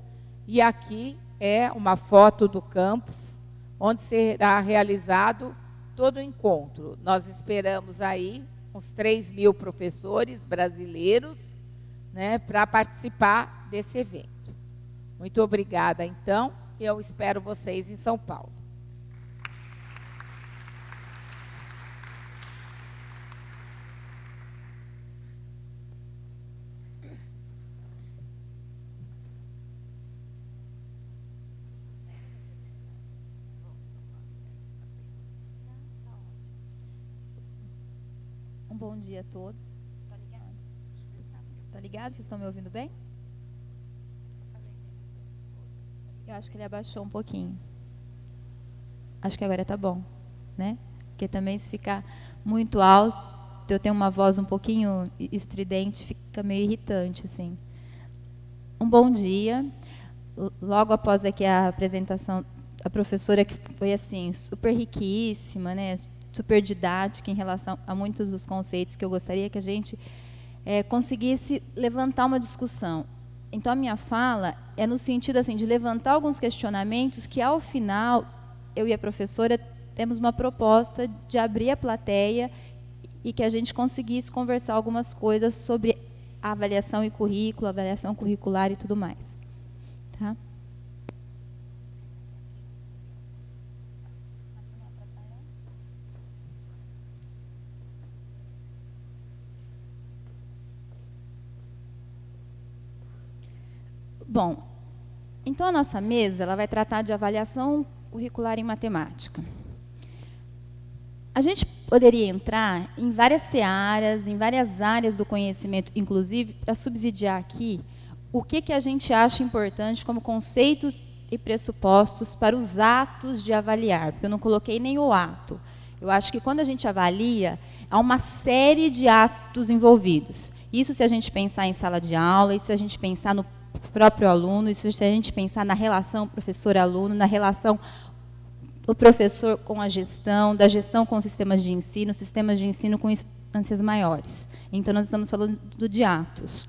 Speaker 2: e aqui é uma foto do campus, onde será realizado todo o encontro. Nós esperamos aí uns 3.000 professores brasileiros, né, para participar desse evento. Muito obrigada, então, e eu espero vocês em São Paulo.
Speaker 3: Bom dia a todos. Tá ligado? Tá ligado? Vocês estão me ouvindo bem? Eu acho que ele abaixou um pouquinho. Acho que agora tá bom, né? Porque também se ficar muito alto, eu tenho uma voz um pouquinho estridente, fica meio irritante, assim. Um bom dia. Logo após aqui a apresentação, a professora que foi assim super riquíssima, né? Super didática em relação a muitos dos conceitos que eu gostaria que a gente conseguisse levantar uma discussão. Então, a minha fala é no sentido assim, de levantar alguns questionamentos que, ao final, eu e a professora temos uma proposta de abrir a plateia e que a gente conseguisse conversar algumas coisas sobre a avaliação e currículo, avaliação curricular e tudo mais. Tá? Bom, então a nossa mesa ela vai tratar de avaliação curricular em matemática. A gente poderia entrar em várias searas, em várias áreas do conhecimento, inclusive para subsidiar aqui o que a gente acha importante como conceitos e pressupostos para os atos de avaliar, porque eu não coloquei nem o ato. Eu acho que quando a gente avalia, há uma série de atos envolvidos. Isso se a gente pensar em sala de aula, isso se a gente pensar no próprio aluno, isso se a gente pensar na relação professor-aluno, na relação o professor com a gestão, da gestão com sistemas de ensino com instâncias maiores. Então, nós estamos falando de atos.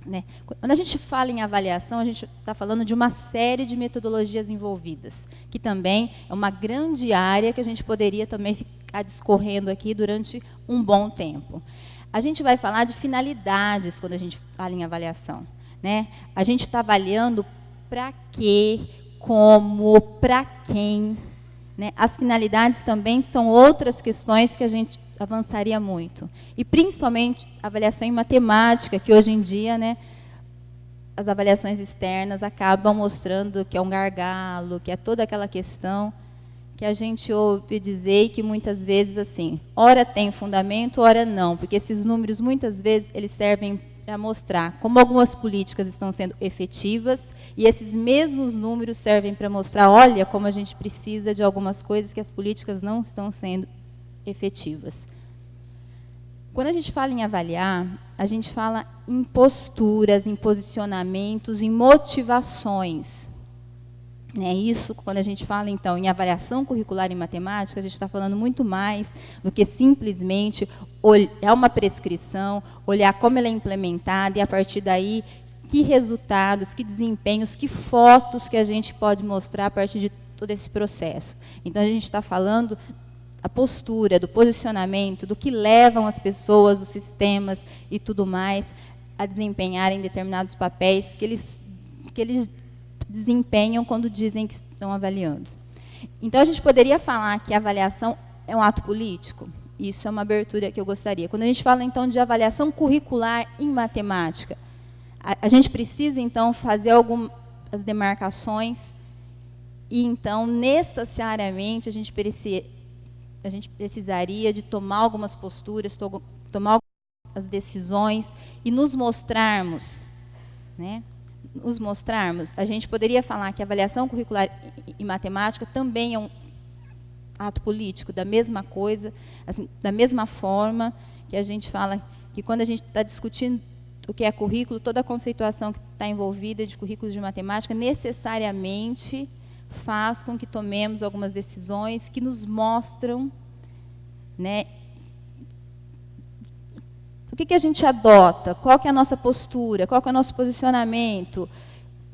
Speaker 3: Né? Quando a gente fala em avaliação, a gente está falando de uma série de metodologias envolvidas, que também é uma grande área que a gente poderia também ficar discorrendo aqui durante um bom tempo. A gente vai falar de finalidades quando a gente fala em avaliação. Né? A gente está avaliando para quê, como, para quem. Né? As finalidades também são outras questões que a gente avançaria muito. E, principalmente, a avaliação em matemática, que hoje em dia, né, as avaliações externas acabam mostrando que é um gargalo, que é toda aquela questão que a gente ouve dizer e que muitas vezes, assim, ora tem fundamento, ora não, porque esses números, muitas vezes, eles servem para mostrar como algumas políticas estão sendo efetivas, e esses mesmos números servem para mostrar, olha, como a gente precisa de algumas coisas que as políticas não estão sendo efetivas. Quando a gente fala em avaliar, a gente fala em posturas, em posicionamentos, em motivações. Isso, quando a gente fala, então, em avaliação curricular em matemática, a gente está falando muito mais do que simplesmente olhar uma prescrição, olhar como ela é implementada e, a partir daí, que resultados, que desempenhos, que fotos que a gente pode mostrar a partir de todo esse processo. Então, a gente está falando a postura, do posicionamento, do que levam as pessoas, os sistemas e tudo mais a desempenharem determinados papéis que eles desempenham quando dizem que estão avaliando. Então, a gente poderia falar que a avaliação é um ato político? Isso é uma abertura que eu gostaria. Quando a gente fala, então, de avaliação curricular em matemática, a gente precisa, então, fazer algumas demarcações e, então, necessariamente, a gente precisaria de tomar algumas posturas, tomar algumas decisões e nos mostrarmos, né? Nos mostrarmos. A gente poderia falar que a avaliação curricular em matemática também é um ato político, da mesma coisa, assim, da mesma forma que a gente fala que quando a gente está discutindo o que é currículo, toda a conceituação que está envolvida de currículos de matemática necessariamente faz com que tomemos algumas decisões que nos mostram, né, o que a gente adota, qual que é a nossa postura, qual que é o nosso posicionamento,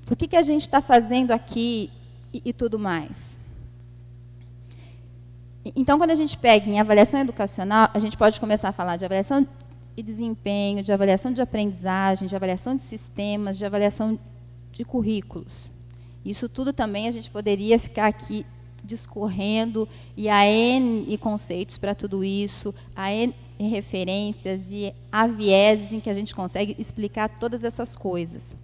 Speaker 3: o que a gente está fazendo aqui e tudo mais. Então, quando a gente pega em avaliação educacional, a gente pode começar a falar de avaliação de desempenho, de avaliação de aprendizagem, de avaliação de sistemas, de avaliação de currículos. Isso tudo também a gente poderia ficar aqui discorrendo, e há N conceitos para tudo isso, há N referências e há vieses em que a gente consegue explicar todas essas coisas.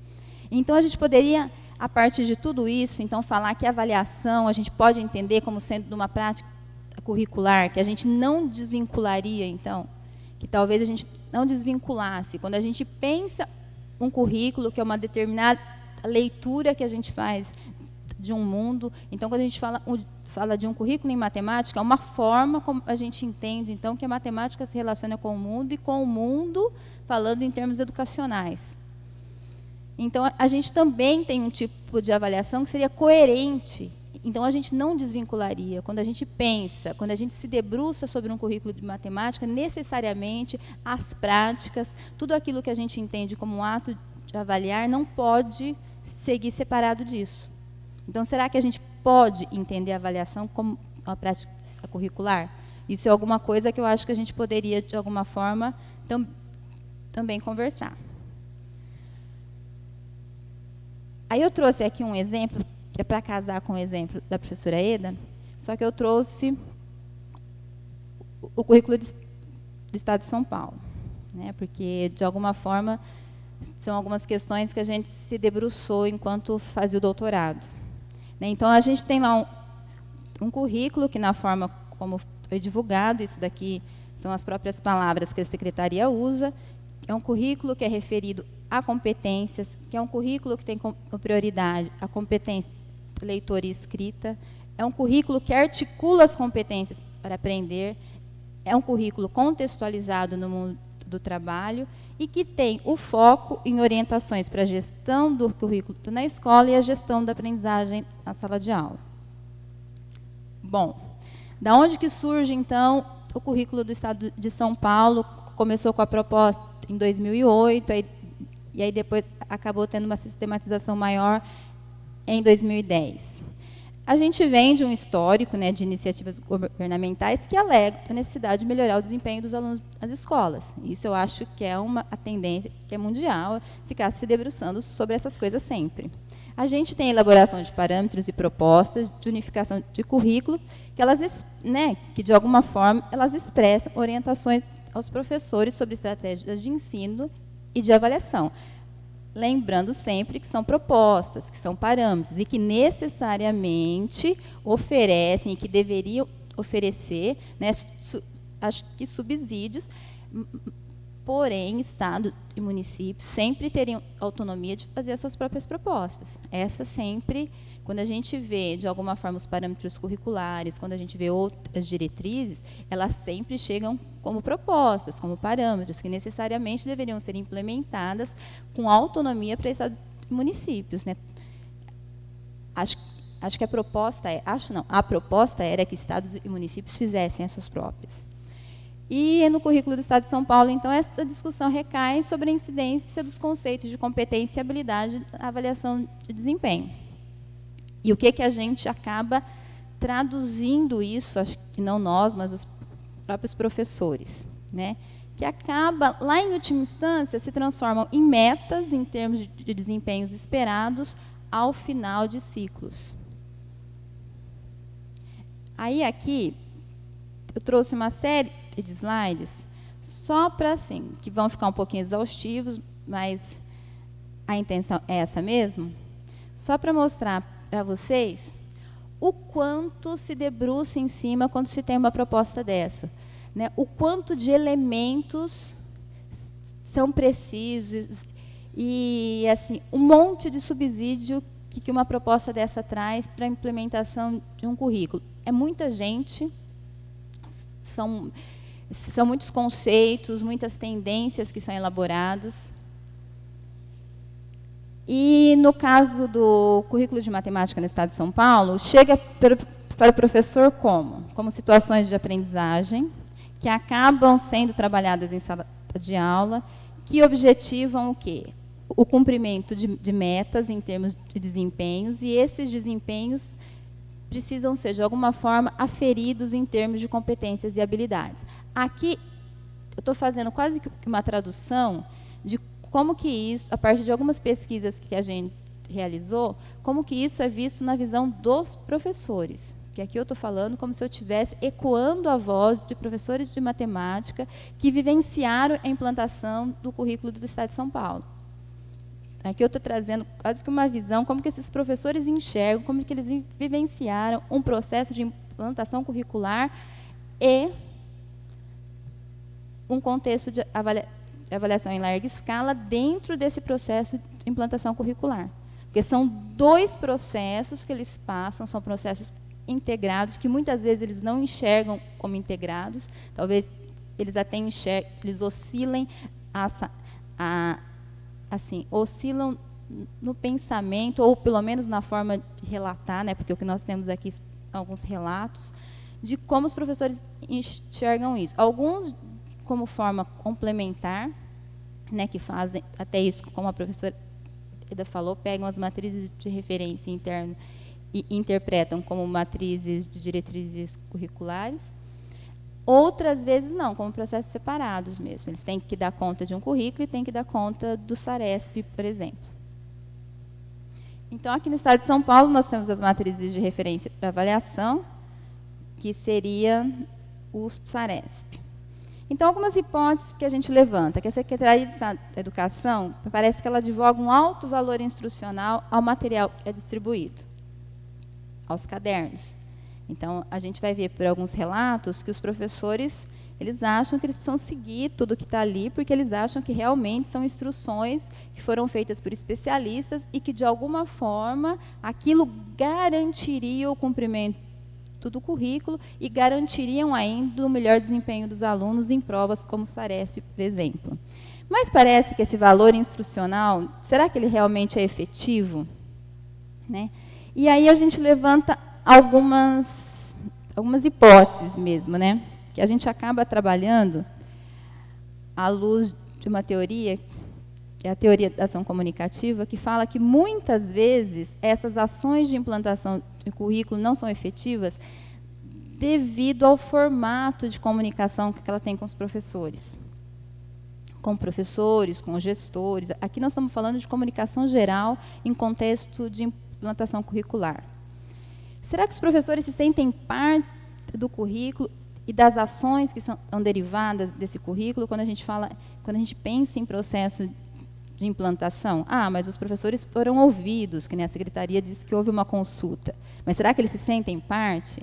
Speaker 3: Então, a gente poderia, a partir de tudo isso, então, falar que a avaliação a gente pode entender como sendo de uma prática curricular, que a gente não desvincularia, então, que talvez a gente não desvinculasse. Quando a gente pensa um currículo, que é uma determinada leitura que a gente faz de um mundo, então, quando a gente fala de um currículo em matemática, é uma forma como a gente entende, então, que a matemática se relaciona com o mundo, e com o mundo falando em termos educacionais. Então, a gente também tem um tipo de avaliação que seria coerente. Então, a gente não desvincularia. Quando a gente pensa, quando a gente se debruça sobre um currículo de matemática, necessariamente as práticas, tudo aquilo que a gente entende como um ato de avaliar, não pode seguir separado disso. Então, será que a gente pode entender a avaliação como uma prática curricular? Isso é alguma coisa que eu acho que a gente poderia, de alguma forma, também conversar. Aí eu trouxe aqui um exemplo, que é para casar com o exemplo da professora Eda, só que eu trouxe o currículo do Estado de São Paulo, né? Porque, de alguma forma, são algumas questões que a gente se debruçou enquanto fazia o doutorado. Então, a gente tem lá um currículo que, na forma como foi divulgado, isso daqui são as próprias palavras que a secretaria usa, é um currículo que é referido a competências, que é um currículo que tem como prioridade a competência leitora e escrita, é um currículo que articula as competências para aprender, é um currículo contextualizado no mundo do trabalho e que tem o foco em orientações para a gestão do currículo na escola e a gestão da aprendizagem na sala de aula. Bom, da onde que surge, então, o currículo do Estado de São Paulo? Começou com a proposta em 2008, e aí depois acabou tendo uma sistematização maior em 2010. A gente vem de um histórico, né, de iniciativas governamentais que alegam a necessidade de melhorar o desempenho dos alunos nas escolas. Isso eu acho que é a tendência que é mundial, ficar se debruçando sobre essas coisas sempre. A gente tem a elaboração de parâmetros e propostas de unificação de currículo, que elas, né, que de alguma forma elas expressam orientações aos professores sobre estratégias de ensino e de avaliação. Lembrando sempre que são propostas, que são parâmetros, e que necessariamente oferecem, e que deveriam oferecer, né, acho que subsídios, porém, estados e municípios sempre teriam autonomia de fazer as suas próprias propostas. Essa sempre, quando a gente vê, de alguma forma, os parâmetros curriculares, quando a gente vê outras diretrizes, elas sempre chegam como propostas, como parâmetros, que necessariamente deveriam ser implementadas com autonomia para estados e municípios, né? Acho que a proposta a proposta era que estados e municípios fizessem as suas próprias. E no currículo do Estado de São Paulo, então, esta discussão recai sobre a incidência dos conceitos de competência e habilidade na avaliação de desempenho. E o que a gente acaba traduzindo isso, acho que não nós, mas os próprios professores, né? Que acaba, lá em última instância, se transformam em metas em termos de desempenhos esperados ao final de ciclos. Aí, aqui, eu trouxe uma série de slides, só para, assim, que vão ficar um pouquinho exaustivos, mas a intenção é essa mesmo, só para mostrar para vocês o quanto se debruça em cima quando se tem uma proposta dessa, né? O quanto de elementos são precisos e, assim, um monte de subsídio que uma proposta dessa traz para a implementação de um currículo. É muita gente, são muitos conceitos, muitas tendências que são elaboradas. E, no caso do currículo de matemática no Estado de São Paulo, chega para o professor como situações de aprendizagem, que acabam sendo trabalhadas em sala de aula, que objetivam o quê? O cumprimento de metas em termos de desempenhos, e esses desempenhos precisam ser, de alguma forma, aferidos em termos de competências e habilidades. Aqui, eu estou fazendo quase que uma tradução de como que isso, a partir de algumas pesquisas que a gente realizou, como que isso é visto na visão dos professores. Que aqui eu estou falando como se eu estivesse ecoando a voz de professores de matemática que vivenciaram a implantação do currículo do Estado de São Paulo. Aqui eu estou trazendo quase que uma visão, como que esses professores enxergam, como que eles vivenciaram um processo de implantação curricular e um contexto de avaliação em larga escala dentro desse processo de implantação curricular. Porque são dois processos que eles passam, são processos integrados, que muitas vezes eles não enxergam como integrados, talvez eles até enxerguem, eles oscilem assim, oscilam no pensamento, ou pelo menos na forma de relatar, né, porque o que nós temos aqui são alguns relatos, de como os professores enxergam isso. Alguns como forma complementar, né, que fazem até isso, como a professora Eda falou, pegam as matrizes de referência interna e interpretam como matrizes de diretrizes curriculares. Outras vezes não, como processos separados mesmo. Eles têm que dar conta de um currículo e têm que dar conta do SARESP, por exemplo. Então, aqui no Estado de São Paulo, nós temos as matrizes de referência para avaliação, que seria o SARESP. Então, algumas hipóteses que a gente levanta, que a Secretaria de Educação, parece que ela advoga um alto valor instrucional ao material que é distribuído, aos cadernos. Então, a gente vai ver por alguns relatos que os professores, eles acham que eles precisam seguir tudo que está ali, porque eles acham que realmente são instruções que foram feitas por especialistas e que, de alguma forma, aquilo garantiria o cumprimento do currículo e garantiriam ainda o melhor desempenho dos alunos em provas como o SARESP, por exemplo. Mas parece que esse valor instrucional, será que ele realmente é efetivo? Né? E aí a gente levanta algumas algumas hipóteses mesmo, né? Que a gente acaba trabalhando à luz de uma teoria, que é a teoria da ação comunicativa, que fala que muitas vezes essas ações de implantação de currículo não são efetivas devido ao formato de comunicação que ela tem com os professores. Com professores, com gestores. Aqui nós estamos falando de comunicação geral em contexto de implantação curricular. Será que os professores se sentem parte do currículo e das ações que são derivadas desse currículo quando a gente pensa em processo de implantação? Ah, mas os professores foram ouvidos, que nem a secretaria disse que houve uma consulta. Mas será que eles se sentem parte?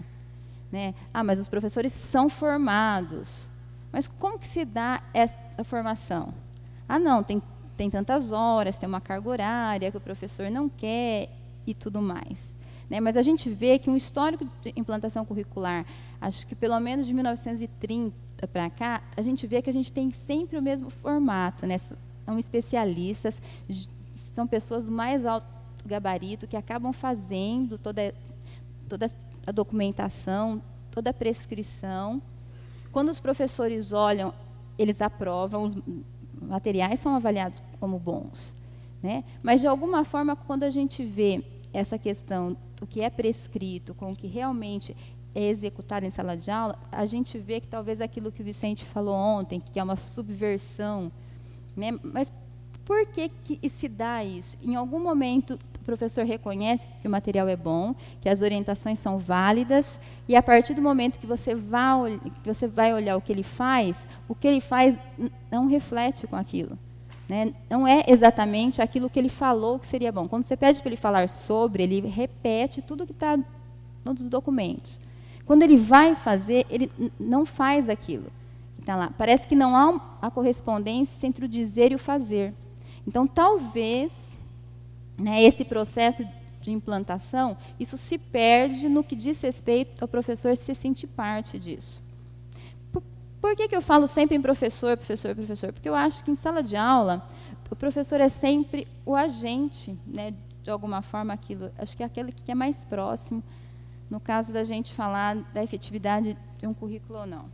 Speaker 3: Né? Ah, mas os professores são formados. Mas como que se dá essa formação? Ah, não, tem tantas horas, tem uma carga horária que o professor não quer e tudo mais. Né? Mas a gente vê que um histórico de implantação curricular, acho que pelo menos de 1930 para cá, a gente vê que a gente tem sempre o mesmo formato. Né? São especialistas, são pessoas do mais alto gabarito que acabam fazendo toda a documentação, toda a prescrição. Quando os professores olham, eles aprovam, os materiais são avaliados como bons. Né? Mas, de alguma forma, quando a gente vê essa questão do que é prescrito com o que realmente é executado em sala de aula, a gente vê que talvez aquilo que o Vicente falou ontem, que é uma subversão. Né? Mas por que se dá isso? Em algum momento, o professor reconhece que o material é bom, que as orientações são válidas, e a partir do momento que você vai olhar o que ele faz não reflete com aquilo. Né? Não é exatamente aquilo que ele falou que seria bom. Quando você pede para ele falar sobre, ele repete tudo que está nos documentos. Quando ele vai fazer, ele não faz aquilo que está lá. Parece que não há a correspondência entre o dizer e o fazer. Então, talvez, né, esse processo de implantação, isso se perde no que diz respeito ao professor se sentir parte disso. Por que eu falo sempre em professor, professor, professor? Porque eu acho que em sala de aula, o professor é sempre o agente, né, de alguma forma, aquilo. Acho que é aquele que é mais próximo, no caso da gente falar da efetividade de um currículo ou não.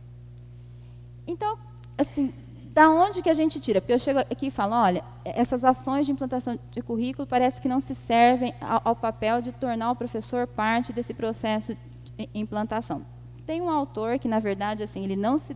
Speaker 3: Então, assim, da onde que a gente tira? Porque eu chego aqui e falo, olha, essas ações de implantação de currículo parece que não se servem ao papel de tornar o professor parte desse processo de implantação. Tem um autor que, na verdade, assim, ele não se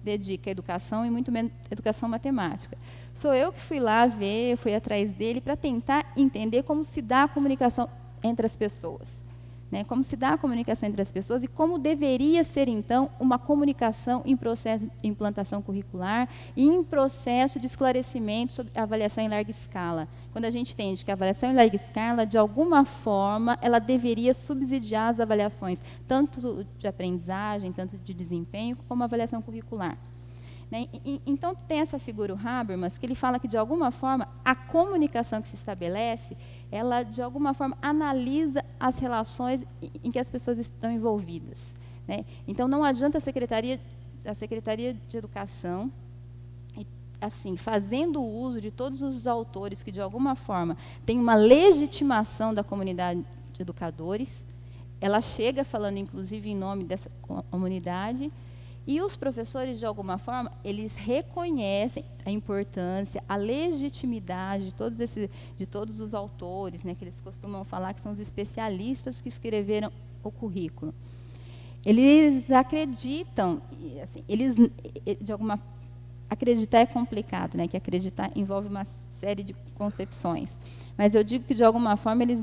Speaker 3: dedica à educação e muito menos à educação matemática. Sou eu que fui lá ver, fui atrás dele para tentar entender como se dá a comunicação entre as pessoas. Né, como se dá a comunicação entre as pessoas e como deveria ser, então, uma comunicação em processo de implantação curricular e em processo de esclarecimento sobre a avaliação em larga escala. Quando a gente entende que a avaliação em larga escala, de alguma forma, ela deveria subsidiar as avaliações, tanto de aprendizagem, tanto de desempenho, como a avaliação curricular. Né? Então, tem essa figura, o Habermas, que ele fala que, de alguma forma, a comunicação que se estabelece, ela, de alguma forma, analisa as relações em que as pessoas estão envolvidas. Né? Então, não adianta a Secretaria de Educação, assim, fazendo uso de todos os autores que, de alguma forma, têm uma legitimação da comunidade de educadores, ela chega falando, inclusive, em nome dessa comunidade. E os professores, de alguma forma, eles reconhecem a importância, a legitimidade de todos os autores, né, que eles costumam falar que são os especialistas que escreveram o currículo. Eles acreditam, assim, de alguma acreditar é complicado, né, que acreditar envolve uma série de concepções. Mas eu digo que, de alguma forma, eles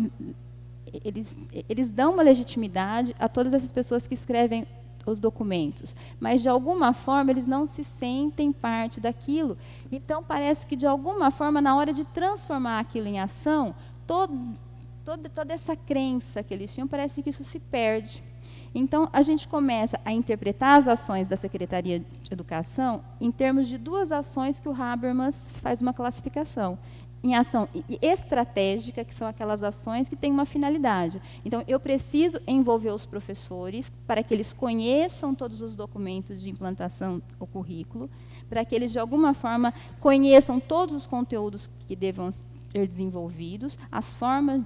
Speaker 3: dão uma legitimidade a todas essas pessoas que escrevem os documentos, mas de alguma forma eles não se sentem parte daquilo. Então parece que de alguma forma, na hora de transformar aquilo em ação, toda essa crença que eles tinham, parece que isso se perde. Então a gente começa a interpretar as ações da Secretaria de Educação em termos de duas ações que o Habermas faz uma classificação. Em ação estratégica, que são aquelas ações que têm uma finalidade. Então, eu preciso envolver os professores para que eles conheçam todos os documentos de implantação do currículo, para que eles, de alguma forma, conheçam todos os conteúdos que devam ser desenvolvidos, as formas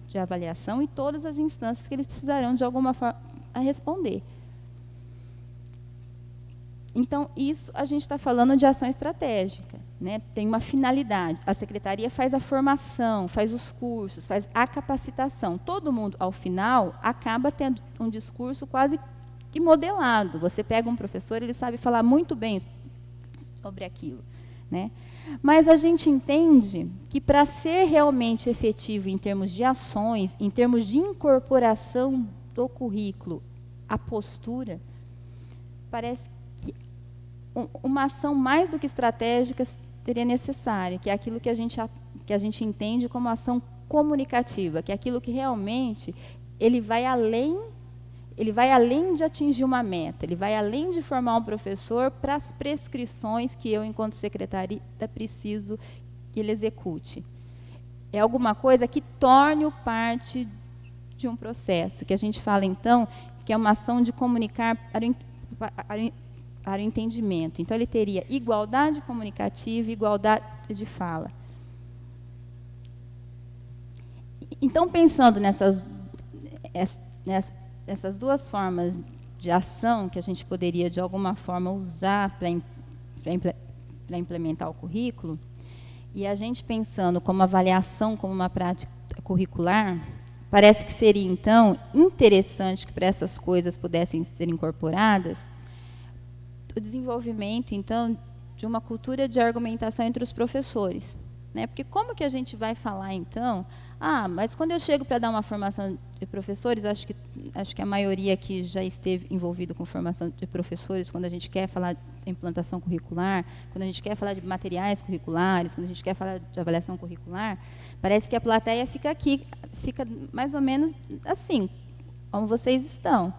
Speaker 3: de avaliação e todas as instâncias que eles precisarão, de alguma forma, a responder. Então, isso a gente está falando de ação estratégica, né? Tem uma finalidade. A secretaria faz a formação, faz os cursos, faz a capacitação. Todo mundo, ao final, acaba tendo um discurso quase que modelado. Você pega um professor, ele sabe falar muito bem sobre aquilo, né? Mas a gente entende que, para ser realmente efetivo em termos de ações, em termos de incorporação do currículo, a postura, parece que uma ação mais do que estratégica seria necessária, que é aquilo que a gente entende como ação comunicativa, que é aquilo que realmente ele vai além de atingir uma meta, ele vai além de formar um professor para as prescrições que eu, enquanto secretaria, preciso que ele execute. É alguma coisa que torne-o parte de um processo, que a gente fala, então, que é uma ação de comunicar para o entendimento. Então, ele teria igualdade comunicativa e igualdade de fala. Então, pensando nessas duas formas de ação que a gente poderia, de alguma forma, usar para implementar o currículo, e a gente pensando como avaliação, como uma prática curricular, parece que seria, então, interessante que para essas coisas pudessem ser incorporadas o desenvolvimento, então, de uma cultura de argumentação entre os professores. Né? Porque como que a gente vai falar, então, mas quando eu chego para dar uma formação de professores, acho que a maioria aqui já esteve envolvido com formação de professores, quando a gente quer falar de implantação curricular, quando a gente quer falar de materiais curriculares, quando a gente quer falar de avaliação curricular, parece que a plateia fica mais ou menos assim, como vocês estão.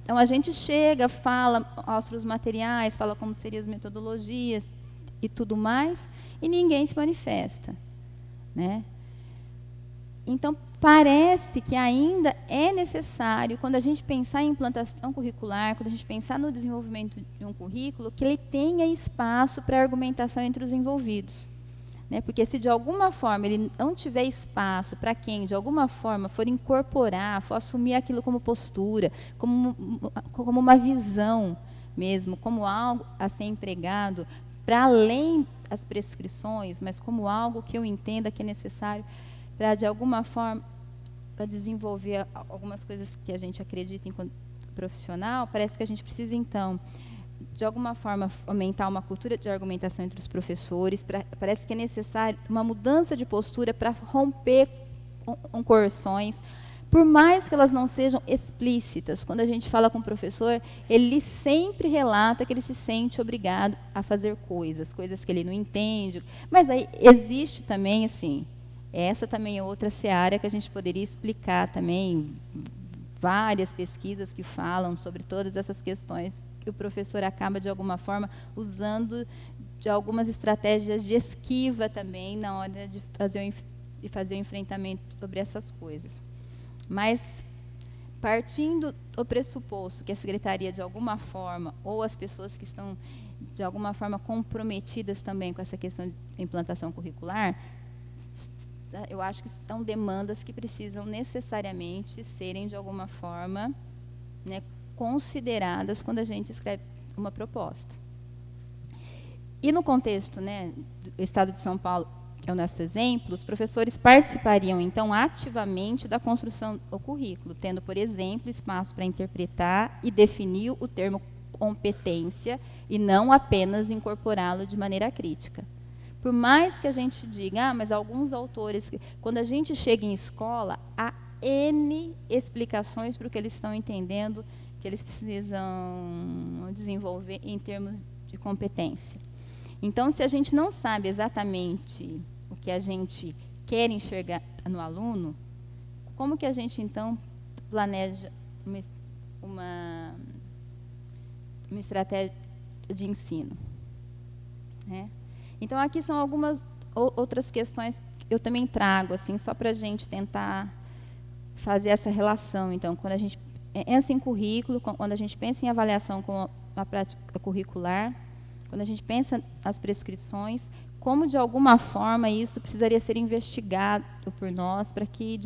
Speaker 3: Então, a gente chega, fala, mostra os materiais, fala como seriam as metodologias e tudo mais, e ninguém se manifesta, né? Então, parece que ainda é necessário, quando a gente pensar em implantação curricular, quando a gente pensar no desenvolvimento de um currículo, que ele tenha espaço para argumentação entre os envolvidos. Né? Porque se de alguma forma ele não tiver espaço para quem, de alguma forma, for incorporar, for assumir aquilo como postura, como uma visão mesmo, como algo a ser empregado, para além das prescrições, mas como algo que eu entenda que é necessário para, de alguma forma, para desenvolver algumas coisas que a gente acredita enquanto profissional, parece que a gente precisa, então, de alguma forma, fomentar uma cultura de argumentação entre os professores. Parece que é necessário uma mudança de postura para romper com coerções, por mais que elas não sejam explícitas. Quando a gente fala com o professor, ele sempre relata que ele se sente obrigado a fazer coisas que ele não entende. Mas aí existe também, assim, essa também é outra seara que a gente poderia explicar também, várias pesquisas que falam sobre todas essas questões que o professor acaba, de alguma forma, usando de algumas estratégias de esquiva também na hora de fazer o enfrentamento sobre essas coisas. Mas, partindo do pressuposto que a secretaria, de alguma forma, ou as pessoas que estão, de alguma forma, comprometidas também com essa questão de implantação curricular, eu acho que são demandas que precisam necessariamente serem, de alguma forma, né, consideradas quando a gente escreve uma proposta. E no contexto, né, do Estado de São Paulo, que é o nosso exemplo, os professores participariam, então, ativamente da construção do currículo, tendo, por exemplo, espaço para interpretar e definir o termo competência e não apenas incorporá-lo de maneira crítica. Por mais que a gente diga, mas alguns autores, quando a gente chega em escola, há N explicações para o que eles estão entendendo que eles precisam desenvolver em termos de competência. Então, se a gente não sabe exatamente o que a gente quer enxergar no aluno, como que a gente, então, planeja uma estratégia de ensino? Né? Então, aqui são algumas outras questões que eu também trago, assim, só para a gente tentar fazer essa relação. Então, quando a gente pensa em currículo, quando a gente pensa em avaliação com a prática curricular, quando a gente pensa nas prescrições, como, de alguma forma, isso precisaria ser investigado por nós, para que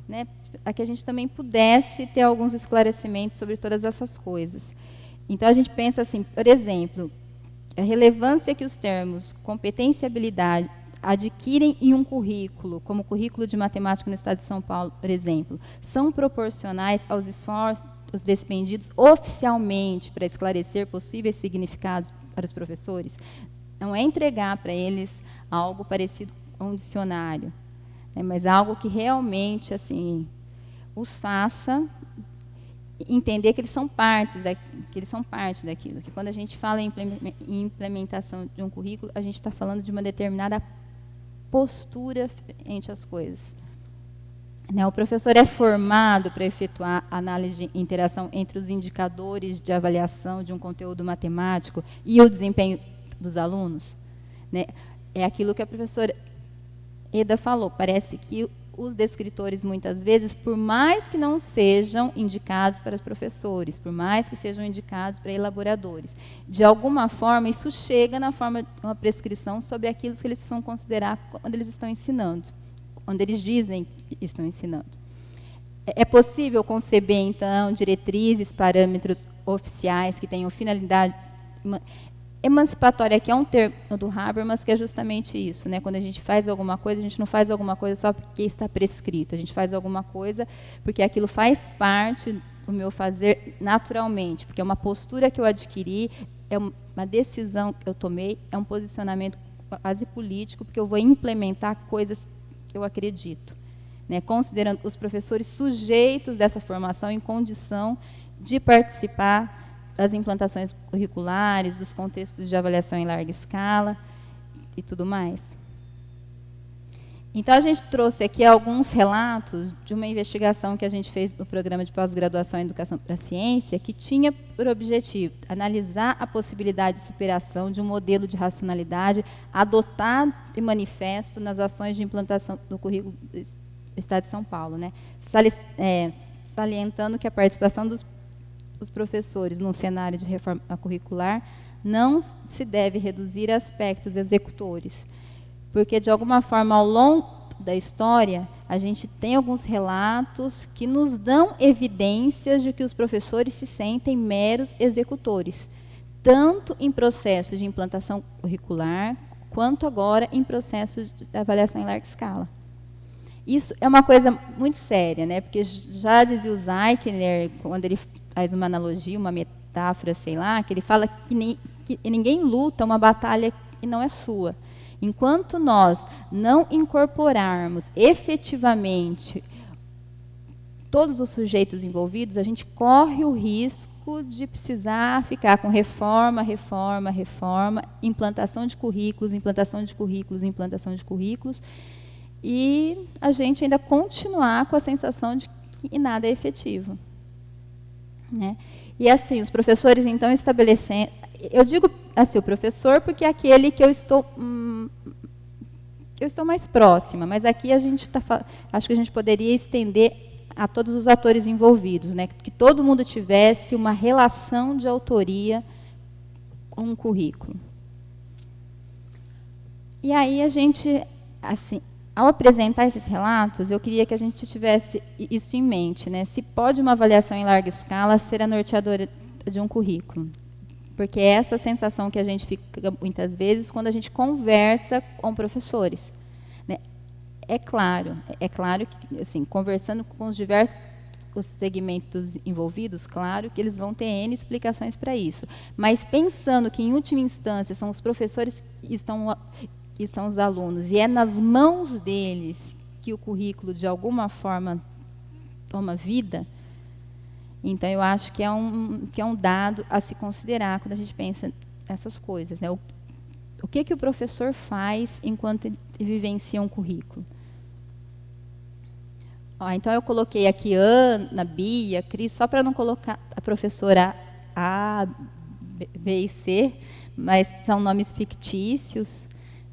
Speaker 3: né, a que a gente também pudesse ter alguns esclarecimentos sobre todas essas coisas. Então, a gente pensa assim, por exemplo, a relevância que os termos competência e habilidade adquirem em um currículo, como o currículo de matemática no Estado de São Paulo, por exemplo, são proporcionais aos esforços despendidos oficialmente para esclarecer possíveis significados para os professores. Não é entregar para eles algo parecido com um dicionário, né, mas algo que realmente assim, os faça entender que eles são parte daquilo. Que quando a gente fala em implementação de um currículo, a gente está falando de uma determinada postura frente às coisas. Né, o professor é formado para efetuar análise de interação entre os indicadores de avaliação de um conteúdo matemático e o desempenho dos alunos. Né? É aquilo que a professora Eda falou, parece que os descritores, muitas vezes, por mais que não sejam indicados para os professores, por mais que sejam indicados para elaboradores, de alguma forma, isso chega na forma de uma prescrição sobre aquilo que eles precisam considerar quando eles estão ensinando, quando eles dizem que estão ensinando. É possível conceber, então, diretrizes, parâmetros oficiais que tenham finalidade emancipatória, que é um termo do Habermas, que é justamente isso, né? Quando a gente faz alguma coisa, a gente não faz alguma coisa só porque está prescrito, a gente faz alguma coisa porque aquilo faz parte do meu fazer naturalmente, porque é uma postura que eu adquiri, é uma decisão que eu tomei, é um posicionamento quase político, porque eu vou implementar coisas que eu acredito, né? Considerando os professores sujeitos dessa formação em condição de participar das implantações curriculares, dos contextos de avaliação em larga escala e tudo mais. Então, a gente trouxe aqui alguns relatos de uma investigação que a gente fez no programa de pós-graduação em Educação para a Ciência, que tinha por objetivo analisar a possibilidade de superação de um modelo de racionalidade adotado e manifesto nas ações de implantação do currículo do Estado de São Paulo, né? Salientando que a participação os professores num cenário de reforma curricular não se deve reduzir a aspectos executores, porque, de alguma forma, ao longo da história, a gente tem alguns relatos que nos dão evidências de que os professores se sentem meros executores, tanto em processos de implantação curricular, quanto agora em processos de avaliação em larga escala. Isso é uma coisa muito séria, né? Porque já dizia o Zeichner, quando ele faz uma analogia, uma metáfora, sei lá, que ele fala que ninguém luta uma batalha que não é sua. Enquanto nós não incorporarmos efetivamente todos os sujeitos envolvidos, a gente corre o risco de precisar ficar com reforma, implantação de currículos, e a gente ainda continuar com a sensação de que nada é efetivo. Né? E assim, os professores, então, estabelecendo... Eu digo assim, o professor, porque é aquele que eu estou mais próxima, mas aqui a gente acho que a gente poderia estender a todos os atores envolvidos, né? Que todo mundo tivesse uma relação de autoria com o currículo. E aí a gente, assim, ao apresentar esses relatos, eu queria que a gente tivesse isso em mente, né? Se pode uma avaliação em larga escala ser a norteadora de um currículo? Porque é essa sensação que a gente fica muitas vezes quando a gente conversa com professores. Né? É claro que, assim, conversando com os diversos segmentos envolvidos, claro que eles vão ter N explicações para isso. Mas pensando que, em última instância, são os professores que estão os alunos, e é nas mãos deles que o currículo, de alguma forma, toma vida, então eu acho que é um dado a se considerar quando a gente pensa nessas coisas. Né? O que o professor faz enquanto ele vivencia um currículo? Então eu coloquei aqui Ana, Bia, Cris, só para não colocar a professora A, B e C, mas são nomes fictícios,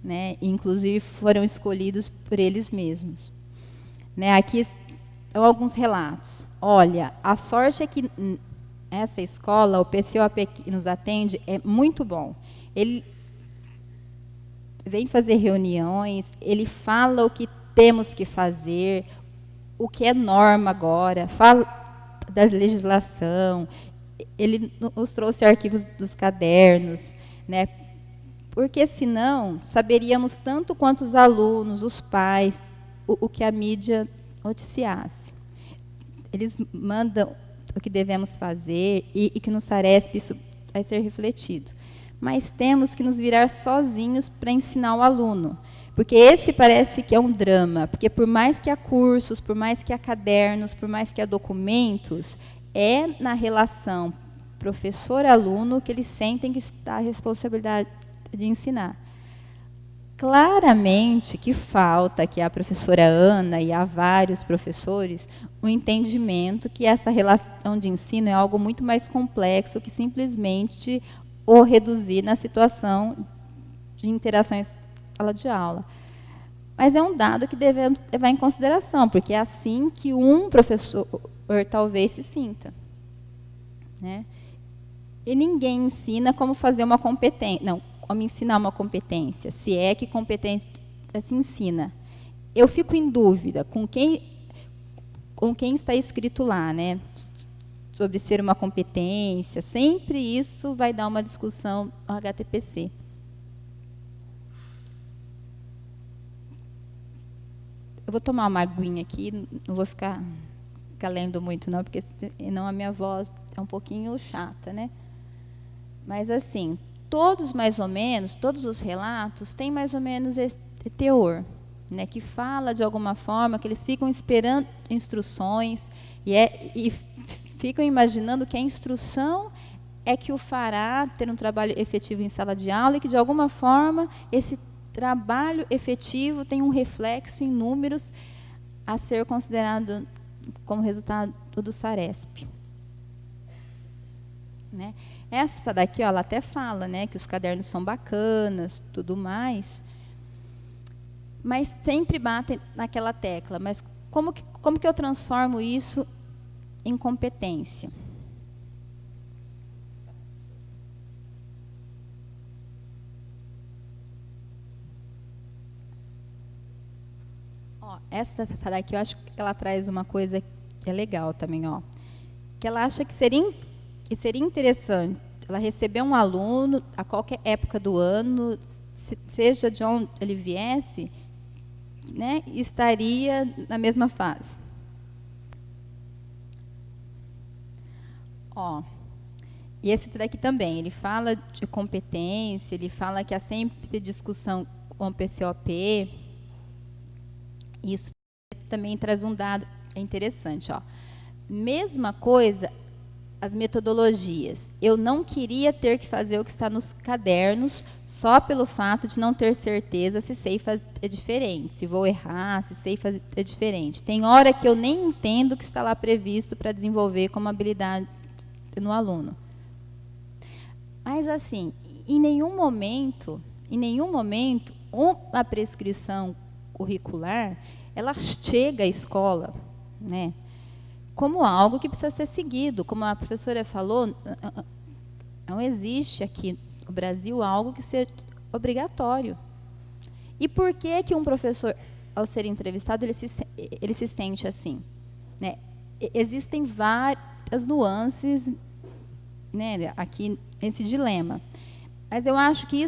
Speaker 3: né? Inclusive foram escolhidos por eles mesmos. Né? Aqui estão alguns relatos. Olha, a sorte é que essa escola, o PCOAP que nos atende, é muito bom. Ele vem fazer reuniões, ele fala o que temos que fazer, o que é norma agora, fala da legislação, ele nos trouxe arquivos dos cadernos, né? Porque senão saberíamos tanto quanto os alunos, os pais, o que a mídia noticiasse. Eles mandam o que devemos fazer e que no Saresp isso vai ser refletido. Mas temos que nos virar sozinhos para ensinar o aluno. Porque esse parece que é um drama, porque por mais que há cursos, por mais que há cadernos, por mais que há documentos, é na relação professor-aluno que eles sentem que está a responsabilidade de ensinar. Claramente que falta que a professora Ana e a vários professores o entendimento que essa relação de ensino é algo muito mais complexo que simplesmente o reduzir na situação de interação em sala de aula. Mas é um dado que devemos levar em consideração, porque é assim que um professor talvez se sinta, né? E ninguém ensina como fazer uma competência, não, como ensinar uma competência, se é que competência se ensina. Eu fico em dúvida com quem está escrito lá, né, sobre ser uma competência, sempre isso vai dar uma discussão no HTPC. Eu vou tomar uma aguinha aqui, não vou ficar lendo muito não, porque senão a minha voz é um pouquinho chata, né? Mas assim, todos mais ou menos, todos os relatos têm mais ou menos esse teor, né, que fala de alguma forma que eles ficam esperando instruções e ficam imaginando que a instrução é que o fará ter um trabalho efetivo em sala de aula e que, de alguma forma, esse trabalho efetivo tem um reflexo em números a ser considerado como resultado do Saresp. Né? Essa daqui, ó, ela até fala, né, que os cadernos são bacanas, tudo mais, mas sempre batem naquela tecla. Mas como que eu transformo isso em competência? Ó, essa daqui eu acho que ela traz uma coisa que é legal também, ó, que ela acha que seria interessante ela receber um aluno a qualquer época do ano, seja de onde ele viesse, né, estaria na mesma fase. Ó, e esse daqui também, ele fala de competência, ele fala que há sempre discussão com o PCOP. Isso também traz um dado interessante, ó. Mesma coisa, as metodologias. Eu não queria ter que fazer o que está nos cadernos só pelo fato de não ter certeza se sei fazer diferente, se vou errar, se sei fazer diferente. Tem hora que eu nem entendo o que está lá previsto para desenvolver como habilidade no aluno. Mas, assim, em nenhum momento, uma prescrição curricular, ela chega à escola, né, como algo que precisa ser seguido. Como a professora falou, não existe aqui no Brasil algo que seja obrigatório. E por que um professor, ao ser entrevistado, ele se sente assim? Né? Existem várias nuances, né, aqui nesse dilema. Mas eu acho que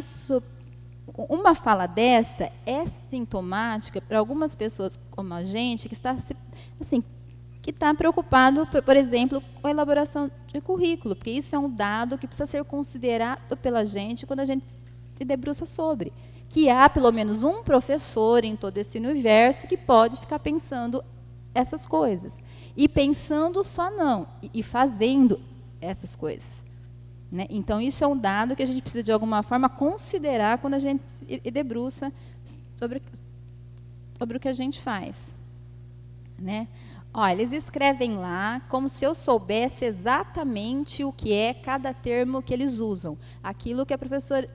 Speaker 3: uma fala dessa é sintomática para algumas pessoas como a gente, que está assim, que está preocupado, por exemplo, com a elaboração de currículo, porque isso é um dado que precisa ser considerado pela gente quando a gente se debruça sobre. Que há pelo menos um professor em todo esse universo que pode ficar pensando essas coisas. E pensando só não, e fazendo essas coisas. Né? Então, isso é um dado que a gente precisa, de alguma forma, considerar quando a gente se debruça sobre o que a gente faz. Né? Olha, eles escrevem lá como se eu soubesse exatamente o que é cada termo que eles usam. Aquilo que a professora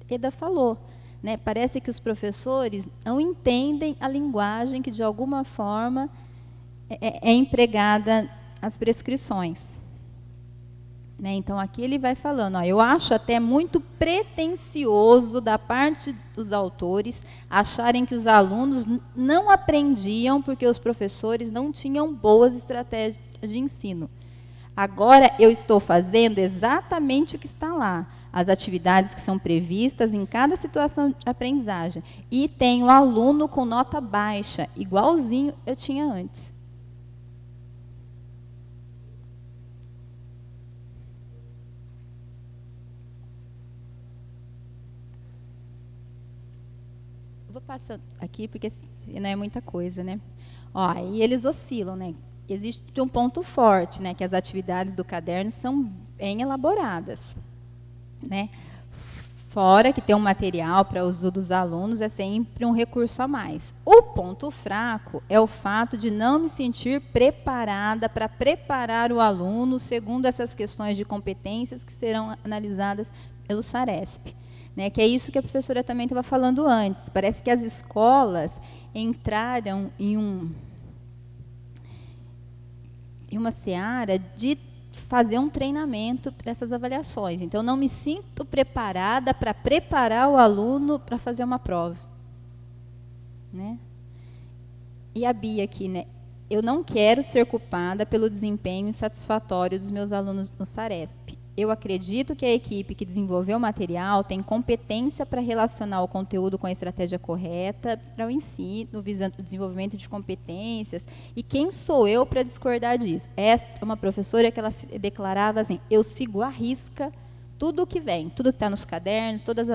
Speaker 3: Eda falou. Né? Parece que os professores não entendem a linguagem que, de alguma forma, é empregada nas prescrições. Né? Então, aqui ele vai falando, ó, eu acho até muito pretensioso da parte dos autores acharem que os alunos não aprendiam porque os professores não tinham boas estratégias de ensino. Agora, eu estou fazendo exatamente o que está lá, as atividades que são previstas em cada situação de aprendizagem. E tenho aluno com nota baixa, igualzinho eu tinha antes. Vou passando aqui, porque não é muita coisa, né? Ó, aí eles oscilam, né? Existe um ponto forte, né? Que as atividades do caderno são bem elaboradas, né? Fora que ter um material para uso dos alunos é sempre um recurso a mais. O ponto fraco é o fato de não me sentir preparada para preparar o aluno segundo essas questões de competências que serão analisadas pelo SARESP. Né, que é isso que a professora também estava falando antes. Parece que as escolas entraram em uma seara de fazer um treinamento para essas avaliações. Então, eu não me sinto preparada para preparar o aluno para fazer uma prova. Né? E a Bia aqui, né? Eu não quero ser culpada pelo desempenho insatisfatório dos meus alunos no SARESP. Eu acredito que a equipe que desenvolveu o material tem competência para relacionar o conteúdo com a estratégia correta para o ensino, visando o desenvolvimento de competências. E quem sou eu para discordar disso? Essa é uma professora que ela se declarava assim, eu sigo à risca tudo o que vem, tudo que está nos cadernos, todas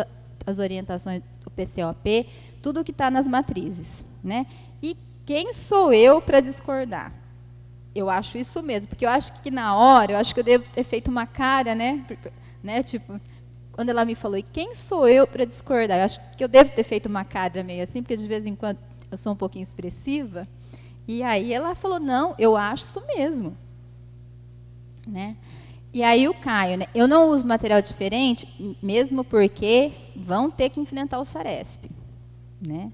Speaker 3: as orientações do PCOP, tudo que está nas matrizes. Né? E quem sou eu para discordar? Eu acho isso mesmo, porque eu acho que na hora, eu acho que eu devo ter feito uma cara, né? Tipo, quando ela me falou, e quem sou eu para discordar? Eu acho que eu devo ter feito uma cara meio assim, porque de vez em quando eu sou um pouquinho expressiva. E aí ela falou, não, eu acho isso mesmo. Né? E aí o Caio, né? Eu não uso material diferente, mesmo porque vão ter que enfrentar o SARESP. Né?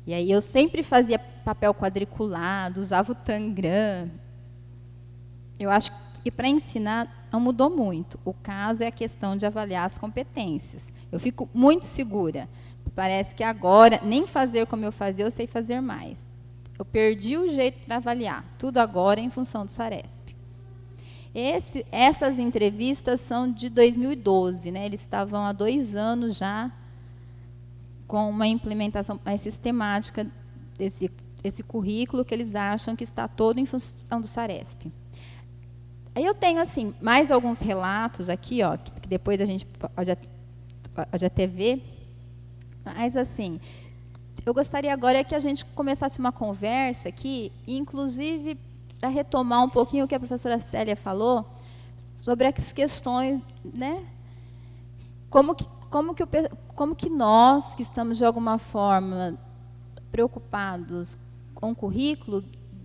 Speaker 3: E aí eu sempre fazia papel quadriculado, usava o Tangram. Eu acho que para ensinar não mudou muito. O caso é a questão de avaliar as competências. Eu fico muito segura. Parece que agora, nem fazer como eu fazia, eu sei fazer mais. Eu perdi o jeito para avaliar. Tudo agora é em função do SARESP. Essas entrevistas são de 2012. Né? Eles estavam há 2 anos já com uma implementação mais sistemática desse currículo que eles acham que está todo em função do SARESP. Aí eu tenho assim mais alguns relatos aqui, ó, que depois a gente pode até ver. Mas assim, eu gostaria agora que a gente começasse uma conversa aqui, inclusive para retomar um pouquinho o que a professora Célia falou sobre as questões, né? Como que nós, que estamos de alguma forma preocupados com o currículo,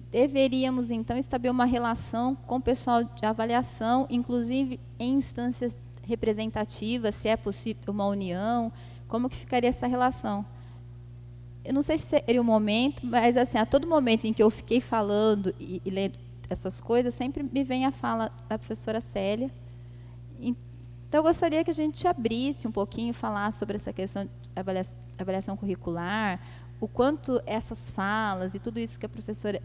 Speaker 3: deveríamos, então, estabelecer uma relação com o pessoal de avaliação, inclusive em instâncias representativas, se é possível uma união, como que ficaria essa relação? Eu não sei se seria o momento, mas, assim, a todo momento em que eu fiquei falando e lendo essas coisas, sempre me vem a fala da professora Célia. Então, eu gostaria que a gente abrisse um pouquinho, falasse sobre essa questão de avaliação curricular, o quanto essas falas e tudo isso que a professora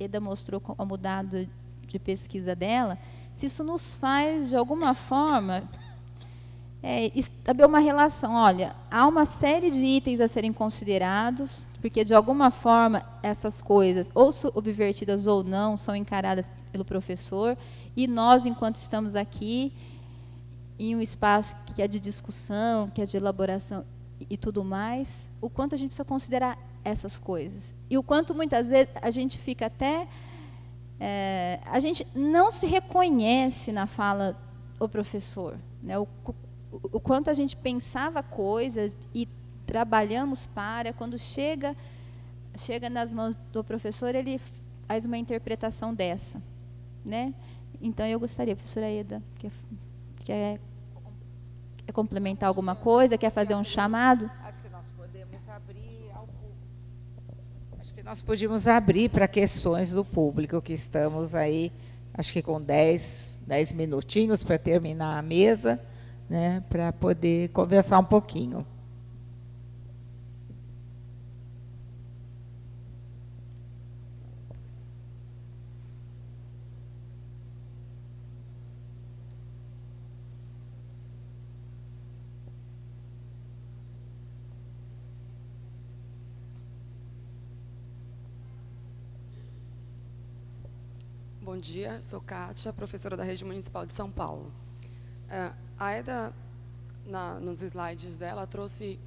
Speaker 3: Eda mostrou como dado de pesquisa dela, se isso nos faz, de alguma forma, estabelecer uma relação. Olha, há uma série de itens a serem considerados, porque, de alguma forma, essas coisas, ou subvertidas ou não, são encaradas pelo professor, e nós, enquanto estamos aqui, em um espaço que é de discussão, que é de elaboração e tudo mais, o quanto a gente precisa considerar essas coisas. E o quanto, muitas vezes, a gente fica até... a gente não se reconhece na fala do professor. Né? O quanto a gente pensava coisas e trabalhamos para, quando chega nas mãos do professor, ele faz uma interpretação dessa. Né? Então, eu gostaria, professora Eda, quer complementar alguma coisa? Quer fazer um chamado?
Speaker 2: Acho que nós podemos abrir ao público. Acho que nós podíamos abrir para questões do público que estamos aí acho que com 10 minutinhos para terminar a mesa, né, para poder conversar um pouquinho.
Speaker 4: Bom dia, sou Kátia, professora da Rede Municipal de São Paulo. A Eda, nos slides dela, trouxe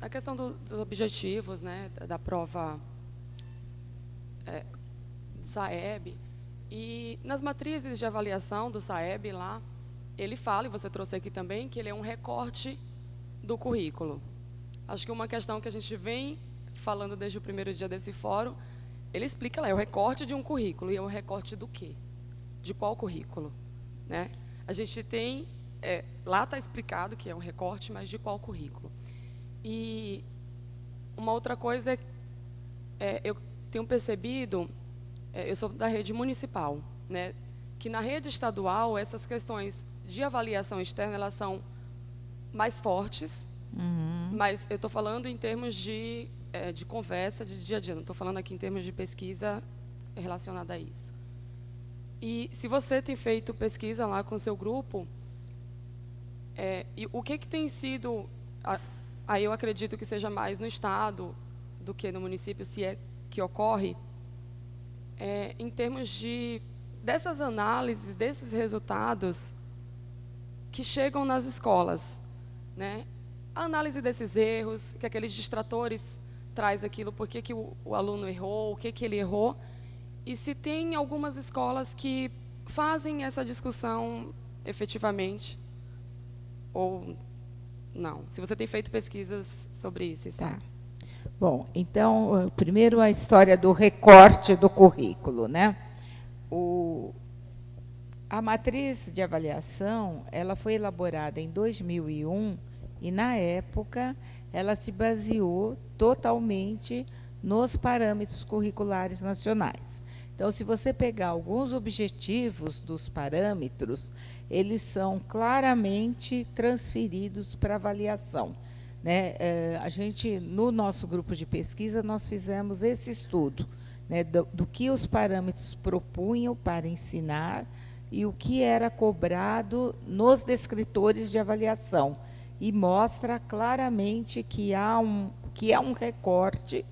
Speaker 4: a questão dos objetivos, né, da prova do SAEB. E nas matrizes de avaliação do SAEB, lá, ele fala, e você trouxe aqui também, que ele é um recorte do currículo. Acho que uma questão que a gente vem falando desde o primeiro dia desse fórum, ele explica lá, é o recorte de um currículo. E é o recorte do quê? De qual currículo? Né? A gente tem... lá está explicado que é um recorte, mas de qual currículo? E uma outra coisa eu tenho percebido, eu sou da rede municipal, né, que na rede estadual, essas questões de avaliação externa, elas são mais fortes, mas eu estou falando em termos de conversa, de dia a dia, não estou falando aqui em termos de pesquisa relacionada a isso. E se você tem feito pesquisa lá com o seu grupo, e o que tem sido, aí eu acredito que seja mais no estado do que no município, se é que ocorre, em termos dessas análises, desses resultados que chegam nas escolas, né? A análise desses erros, que aqueles distratores traz aquilo, por que o aluno errou, o que ele errou, e se tem algumas escolas que fazem essa discussão efetivamente, ou não. Se você tem feito pesquisas sobre isso.
Speaker 2: Tá. Bom, então, primeiro a história do recorte do currículo, né? A matriz de avaliação, ela foi elaborada em 2001 e, na época, ela se baseou totalmente nos parâmetros curriculares nacionais. Então, se você pegar alguns objetivos dos parâmetros, eles são claramente transferidos para avaliação, né? A gente, no nosso grupo de pesquisa, nós fizemos esse estudo, né, do que os parâmetros propunham para ensinar e o que era cobrado nos descritores de avaliação. E mostra claramente que há um recorte,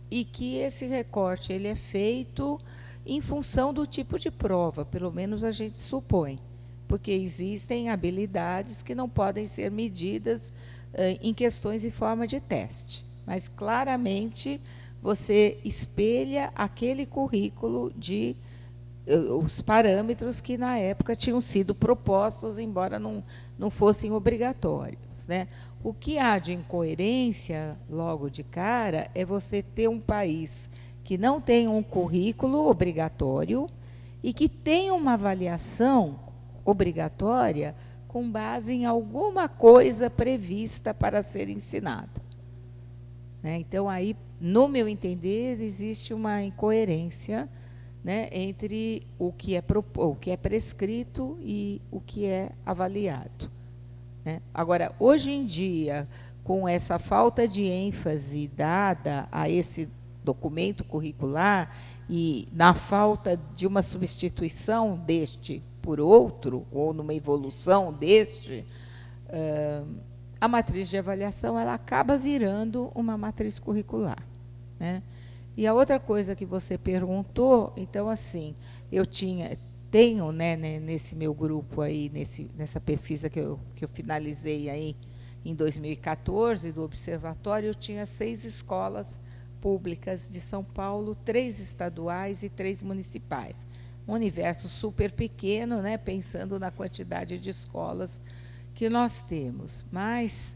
Speaker 2: e que esse recorte ele é feito em função do tipo de prova, pelo menos a gente supõe, porque existem habilidades que não podem ser medidas em questões em forma de teste, mas claramente você espelha aquele currículo os parâmetros que na época tinham sido propostos, embora não fossem obrigatórios, né? O que há de incoerência, logo de cara, é você ter um país que não tem um currículo obrigatório e que tem uma avaliação obrigatória com base em alguma coisa prevista para ser ensinada, né? Então, aí, no meu entender, existe uma incoerência, né, entre o que é prescrito e o que é avaliado, né? Agora, hoje em dia, com essa falta de ênfase dada a esse documento curricular e na falta de uma substituição deste por outro, ou numa evolução deste, a matriz de avaliação ela acaba virando uma matriz curricular, né? E a outra coisa que você perguntou, então, assim, tenho, né, nesse meu grupo aí, nessa pesquisa que eu finalizei aí em 2014, do observatório, eu tinha 6 escolas públicas de São Paulo, 3 estaduais e 3 municipais. Um universo super pequeno, né, pensando na quantidade de escolas que nós temos. Mas,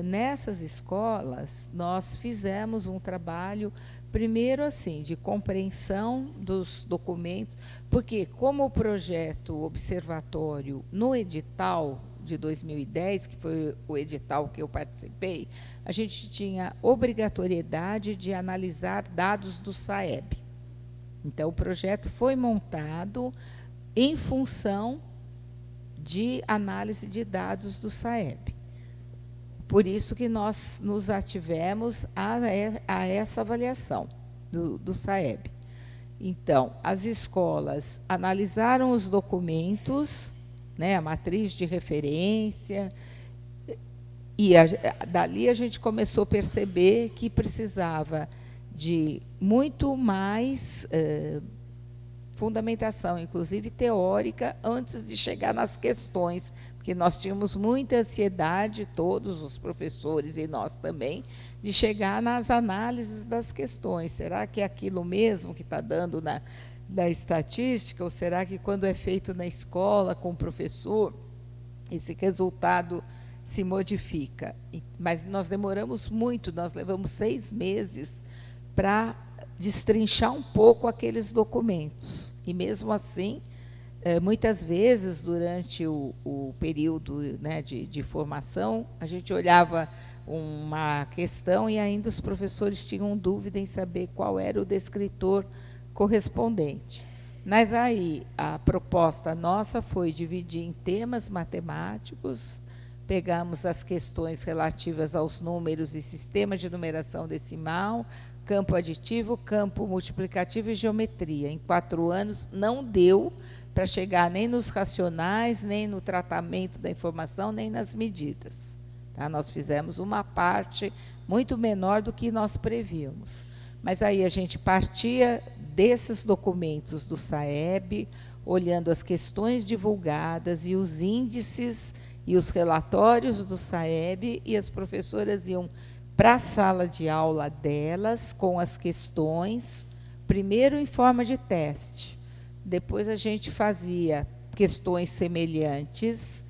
Speaker 2: nessas escolas, nós fizemos um trabalho, primeiro, assim, de compreensão dos documentos, porque, como o projeto observatório no edital de 2010, que foi o edital que eu participei, a gente tinha obrigatoriedade de analisar dados do SAEB, Então, o projeto foi montado em função de análise de dados do SAEB. Por isso que nós nos ativemos a essa avaliação do SAEB. Então, as escolas analisaram os documentos, né, a matriz de referência, e dali a gente começou a perceber que precisava de muito mais fundamentação, inclusive teórica, antes de chegar nas questões, porque nós tínhamos muita ansiedade, todos os professores e nós também, de chegar nas análises das questões. Será que é aquilo mesmo que está dando na estatística, ou será que quando é feito na escola, com o professor, esse resultado se modifica? Mas nós demoramos muito, nós levamos 6 meses para destrinchar um pouco aqueles documentos. E, mesmo assim, muitas vezes, durante o período, né, de formação, a gente olhava uma questão e ainda os professores tinham dúvida em saber qual era o descritor correspondente. Mas aí a proposta nossa foi dividir em temas matemáticos, pegamos as questões relativas aos números e sistema de numeração decimal, campo aditivo, campo multiplicativo e geometria. Em 4 anos não deu para chegar nem nos racionais, nem no tratamento da informação, nem nas medidas. Tá? Nós fizemos uma parte muito menor do que nós prevíamos. Mas aí a gente partia desses documentos do SAEB, olhando as questões divulgadas e os índices e os relatórios do SAEB, e as professoras iam para a sala de aula delas com as questões, primeiro em forma de teste. Depois a gente fazia questões semelhantes,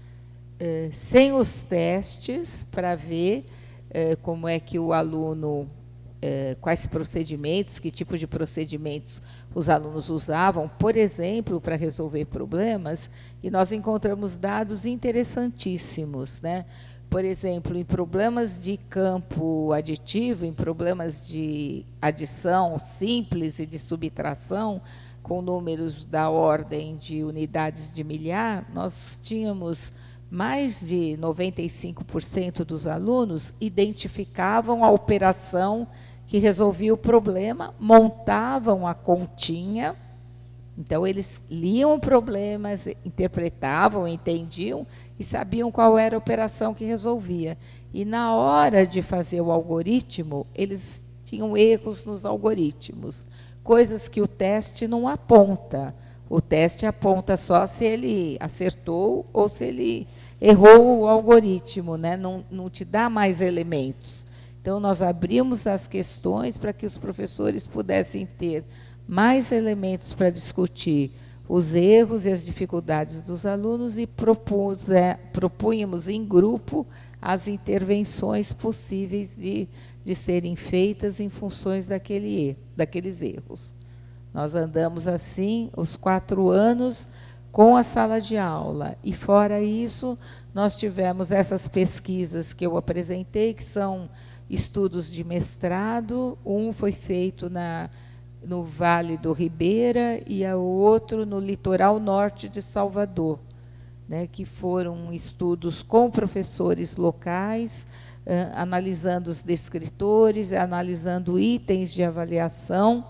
Speaker 2: sem os testes, para ver como é que o aluno, quais procedimentos, que tipo de procedimentos os alunos usavam, por exemplo, para resolver problemas, e nós encontramos dados interessantíssimos, né? Por exemplo, em problemas de campo aditivo, em problemas de adição simples e de subtração, com números da ordem de unidades de milhar, nós tínhamos mais de 95% dos alunos identificavam a operação que resolvia o problema, montavam a continha. Então, eles liam o problema, interpretavam, entendiam e sabiam qual era a operação que resolvia. E, na hora de fazer o algoritmo, eles tinham erros nos algoritmos, coisas que o teste não aponta. O teste aponta só se ele acertou ou se ele errou o algoritmo, né? Não te dá mais elementos. Então, nós abrimos as questões para que os professores pudessem ter mais elementos para discutir os erros e as dificuldades dos alunos e propunhamos em grupo as intervenções possíveis de serem feitas em funções daqueles erros. Nós andamos assim os 4 anos com a sala de aula. E, fora isso, nós tivemos essas pesquisas que eu apresentei, que são estudos de mestrado. Um foi feito no Vale do Ribeira e o outro no litoral norte de Salvador, né, que foram estudos com professores locais, analisando os descritores, analisando itens de avaliação,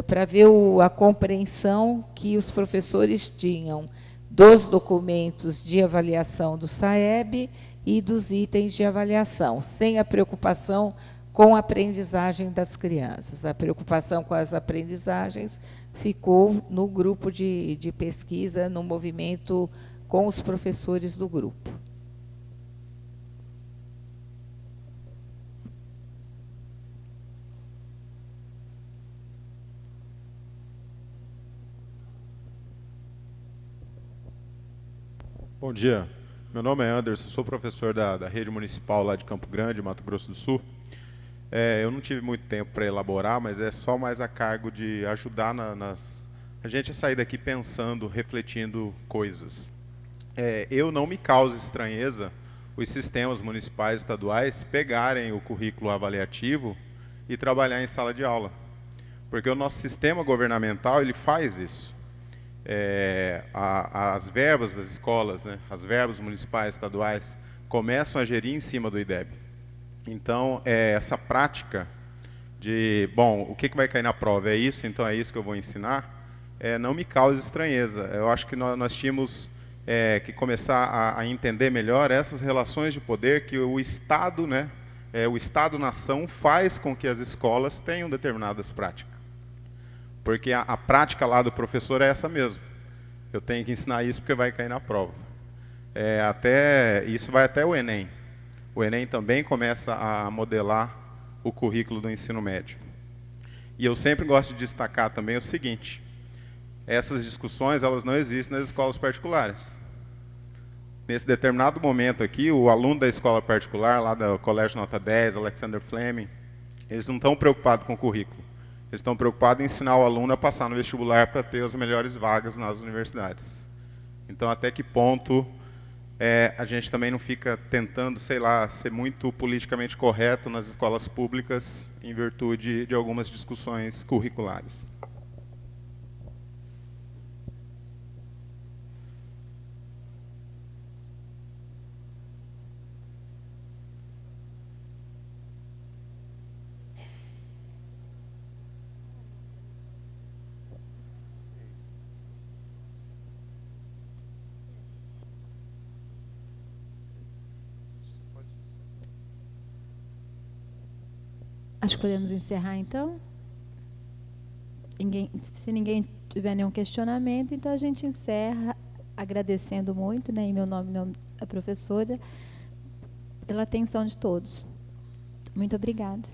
Speaker 2: para ver a compreensão que os professores tinham dos documentos de avaliação do SAEB e dos itens de avaliação, sem a preocupação com a aprendizagem das crianças. A preocupação com as aprendizagens ficou no grupo de pesquisa, no movimento com os professores do grupo.
Speaker 5: Bom dia, meu nome é Anderson, sou professor da rede municipal lá de Campo Grande, Mato Grosso do Sul. Eu não tive muito tempo para elaborar, mas é só mais a cargo de ajudar a gente a sair daqui pensando, refletindo coisas. Eu não me causa estranheza os sistemas municipais e estaduais pegarem o currículo avaliativo e trabalhar em sala de aula. Porque o nosso sistema governamental ele faz isso. As verbas das escolas, né, as verbas municipais, estaduais, começam a gerir em cima do IDEB. Então, essa prática de, bom, o que vai cair na prova? É isso, então é isso que eu vou ensinar, não me causa estranheza. Eu acho que nós tínhamos que começar a entender melhor essas relações de poder que o Estado, né, o Estado-nação faz com que as escolas tenham determinadas práticas. Porque a prática lá do professor é essa mesmo. Eu tenho que ensinar isso porque vai cair na prova. Isso vai até o Enem. O Enem também começa a modelar o currículo do ensino médio. E eu sempre gosto de destacar também o seguinte: essas discussões elas não existem nas escolas particulares. Nesse determinado momento aqui, o aluno da escola particular, lá do Colégio Nota 10, Alexander Fleming, eles não estão preocupados com o currículo. Eles estão preocupados em ensinar o aluno a passar no vestibular para ter as melhores vagas nas universidades. Então, até que ponto a gente também não fica tentando, sei lá, ser muito politicamente correto nas escolas públicas em virtude de algumas discussões curriculares?
Speaker 3: Acho que podemos encerrar, então. Se ninguém tiver nenhum questionamento, então a gente encerra agradecendo muito, né, em meu nome, em nome da professora, pela atenção de todos. Muito obrigada.